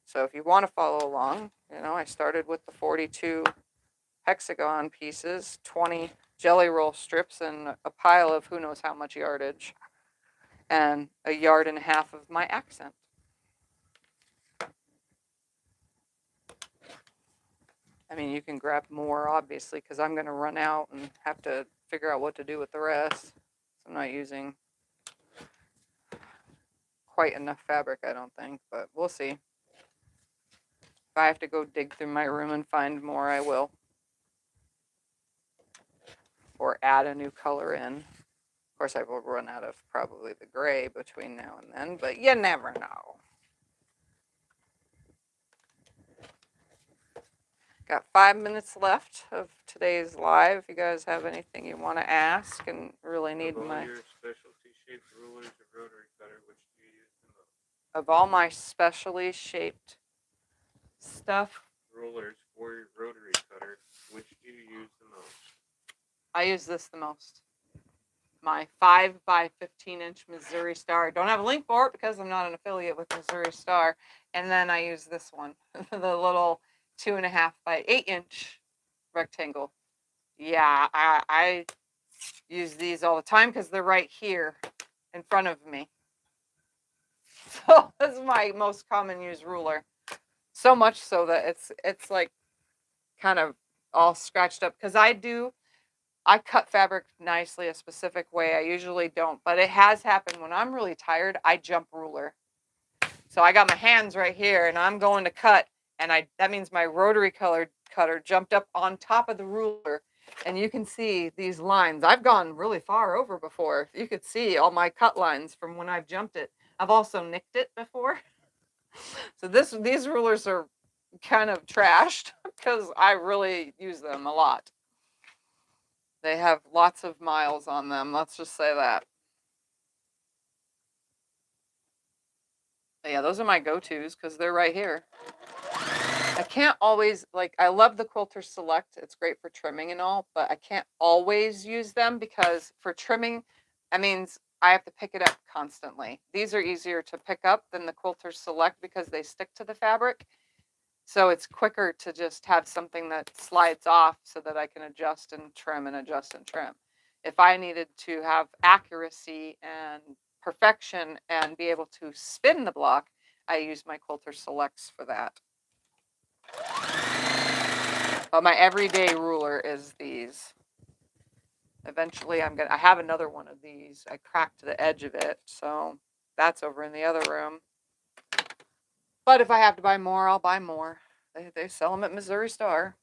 So if you want to follow along, you know, I started with the 42 hexagon pieces, 20 jelly roll strips, and a pile of who knows how much yardage, and 1.5 yards of my accent. I mean, you can grab more, obviously, because I'm going to run out and have to figure out what to do with the rest. So I'm not using quite enough fabric, I don't think, but we'll see. If I have to go dig through my room and find more, I will. or add a new color in. Of course, I will run out of probably the gray between now and then, but you never know. Got 5 minutes left of today's live. If you guys have anything you want to ask and really need
Of all
my...
your specialty shaped rulers or rotary cutter, which do you use the most?
Of all my specially shaped stuff,
Rulers for your rotary cutter, which do you use the most?
I use this the most. My 5 by 15-inch Missouri Star. Don't have a link for it because I'm not an affiliate with Missouri Star. And then I use this one, the little 2.5 by 8-inch rectangle. Yeah, I use these all the time because they're right here in front of me. So this is my most common used ruler. So much so that it's like kind of all scratched up because I cut fabric nicely a specific way. I usually don't, but it has happened when I'm really tired, I jump ruler. So I got my hands right here and I'm going to cut, and that means my rotary cutter jumped up on top of the ruler, and you can see these lines. I've gone really far over before. You could see all my cut lines from when I've jumped it. I've also nicked it before. So these rulers are kind of trashed because I really use them a lot. They have lots of miles on them. Let's just say that. But yeah, those are my go-tos because they're right here. I can't always, like, I love the Quilter Select. It's great for trimming and all, but I can't always use them because for trimming, that means I have to pick it up constantly. These are easier to pick up than the Quilter Select because they stick to the fabric. So it's quicker to just have something that slides off so that I can adjust and trim and adjust and trim. If I needed to have accuracy and perfection and be able to spin the block, I use my Quilter Selects for that. But my everyday ruler is these. Eventually I have another one of these. I cracked the edge of it, so that's over in the other room. But if I have to buy more, I'll buy more. They sell them at Missouri Star.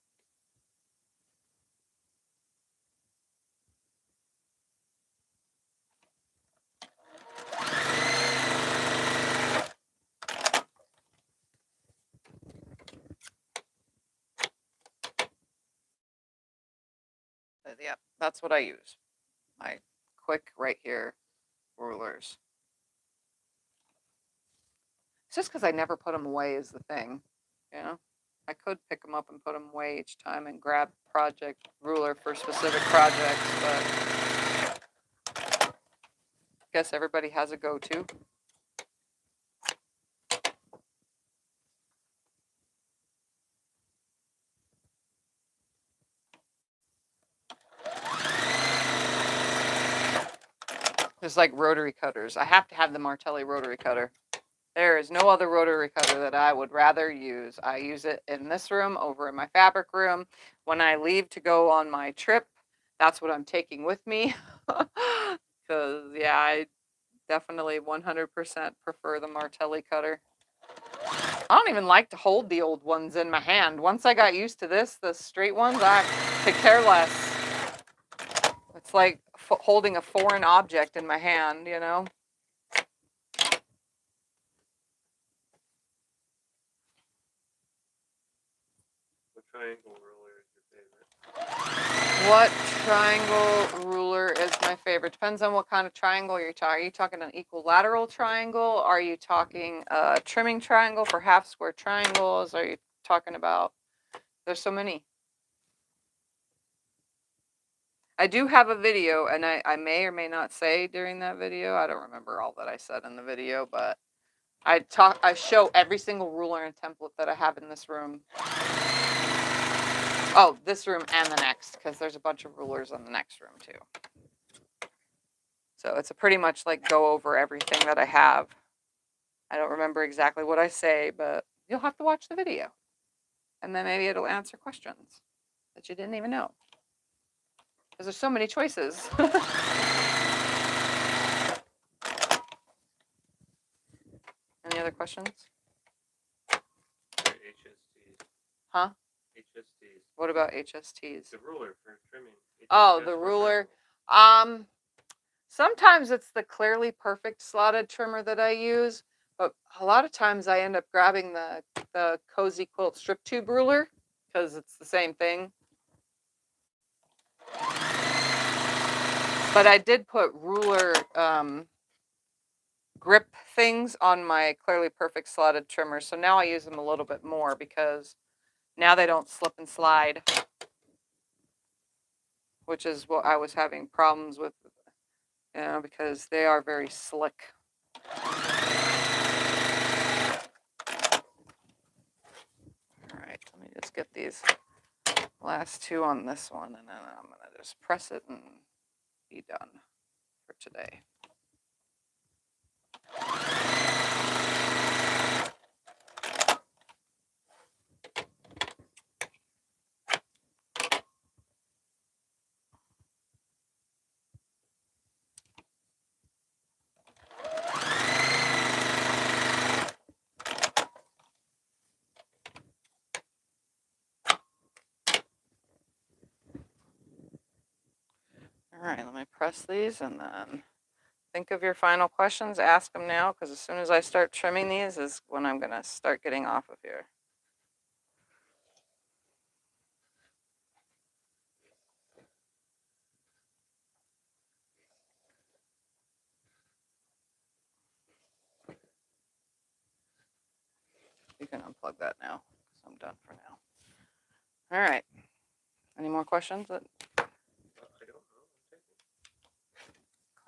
Yeah, that's what I use. My quick right here rulers. It's just because I never put them away is the thing, you know. I could pick them up and put them away each time and grab project ruler for specific projects, but I guess everybody has a go-to. Just like rotary cutters. I have to have the Martelli rotary cutter. There is no other rotary cutter that I would rather use. I use it in this room, over in my fabric room. When I leave to go on my trip, that's what I'm taking with me. Because, yeah, I definitely 100% prefer the Martelli cutter. I don't even like to hold the old ones in my hand. Once I got used to this, the straight ones, I could care less. It's like holding a foreign object in my hand, you know?
What triangle ruler is your favorite?
What triangle ruler is my favorite? Depends on what kind of triangle you're talking. Are you talking an equilateral triangle? Are you talking a trimming triangle for half square triangles? Are you talking about, there's so many. I do have a video, and I may or may not say during that video, I don't remember all that I said in the video, but I show every single ruler and template that I have in this room. Oh, this room and the next, because there's a bunch of rulers in the next room too. So it's a pretty much like go over everything that I have. I don't remember exactly what I say, but you'll have to watch the video. And then maybe it'll answer questions that you didn't even know. Because there's so many choices. Any other questions?
HSTs.
Huh?
HSTs.
What about HSTs?
The ruler for trimming.
Oh,
USPS
the
for
ruler.
Venmo?
Sometimes it's the Clearly Perfect slotted trimmer that I use, but a lot of times I end up grabbing the Cozy Quilt strip tube ruler because it's the same thing. But I did put ruler grip things on my Clearly Perfect slotted trimmer, so now I use them a little bit more because now they don't slip and slide, which is what I was having problems with, because they are very slick. All right, let me just get these last two on this one, and then I'm going to just press it and be done for today. All right, let me press these and then think of your final questions. Ask them now, because as soon as I start trimming these is when I'm going to start getting off of here. You can unplug that now, because I'm done for now. All right. Any more questions that
I don't know.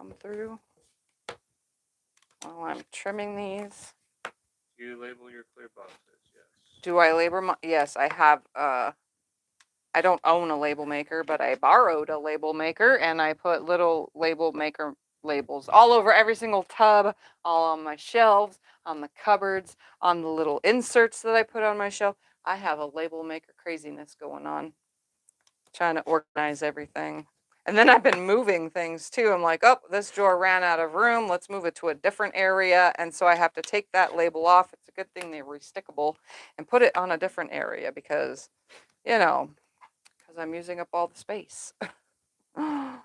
come through while I'm trimming these?
Do you label your clear boxes? Yes.
Do I label my? Yes, I have. I don't own a label maker, but I borrowed a label maker, and I put little label maker labels all over every single tub, all on my shelves, on the cupboards, on the little inserts that I put on my shelf. I have a label maker craziness going on, trying to organize everything. And then I've been moving things too. I'm like, oh, this drawer ran out of room. Let's move it to a different area. And so I have to take that label off. It's a good thing they're restickable, and put it on a different area because, because I'm using up all the space.
How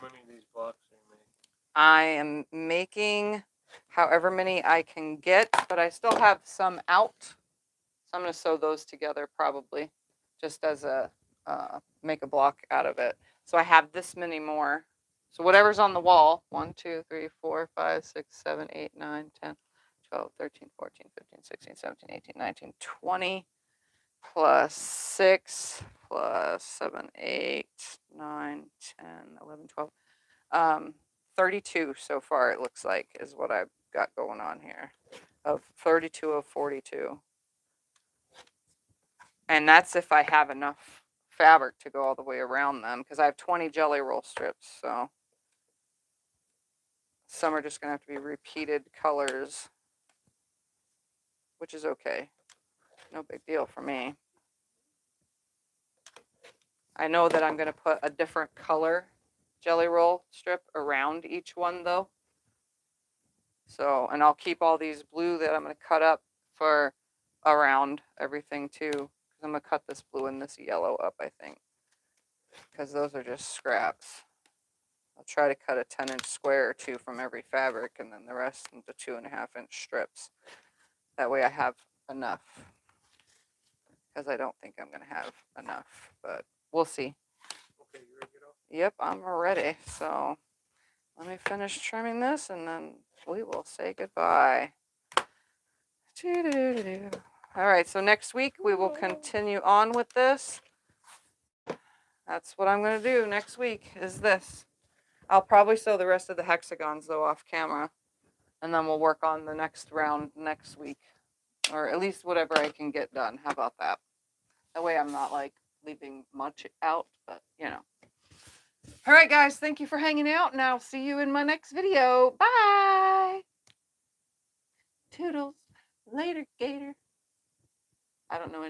many of these blocks are you making?
I am making however many I can get, but I still have some out. So I'm going to sew those together probably, just as a make a block out of it. So I have this many more. So whatever's on the wall, 1, 2, 3, 4, 5, 6, 7, 8, 9, 10, 12, 13, 14, 15, 16, 17, 18, 19, 20, plus 6, plus 7, 8, 9, 10, 11, 12. 32 so far, it looks like, is what I've got going on here. Of 32 of 42. And that's if I have enough fabric to go all the way around them, because I have 20 jelly roll strips, so some are just going to have to be repeated colors, which is okay. No big deal for me. I know that I'm going to put a different color jelly roll strip around each one, though. So, and I'll keep all these blue that I'm going to cut up for around everything too, because I'm going to cut this blue and this yellow up, I think, because those are just scraps. I'll try to cut a 10-inch square or two from every fabric, and then the rest into 2.5-inch strips. That way I have enough, because I don't think I'm going to have enough, but we'll see.
Okay, you ready to get off?
Yep, I'm ready. So let me finish trimming this, and then we will say goodbye. All right, so next week we will continue on with this. That's what I'm going to do next week, is this. I'll probably sew the rest of the hexagons, though, off camera, and then we'll work on the next round next week, or at least whatever I can get done. How about that? That way I'm not, like, leaving much out, but, All right, guys, thank you for hanging out, and I'll see you in my next video. Bye! Toodles. Later, Gator. I don't know any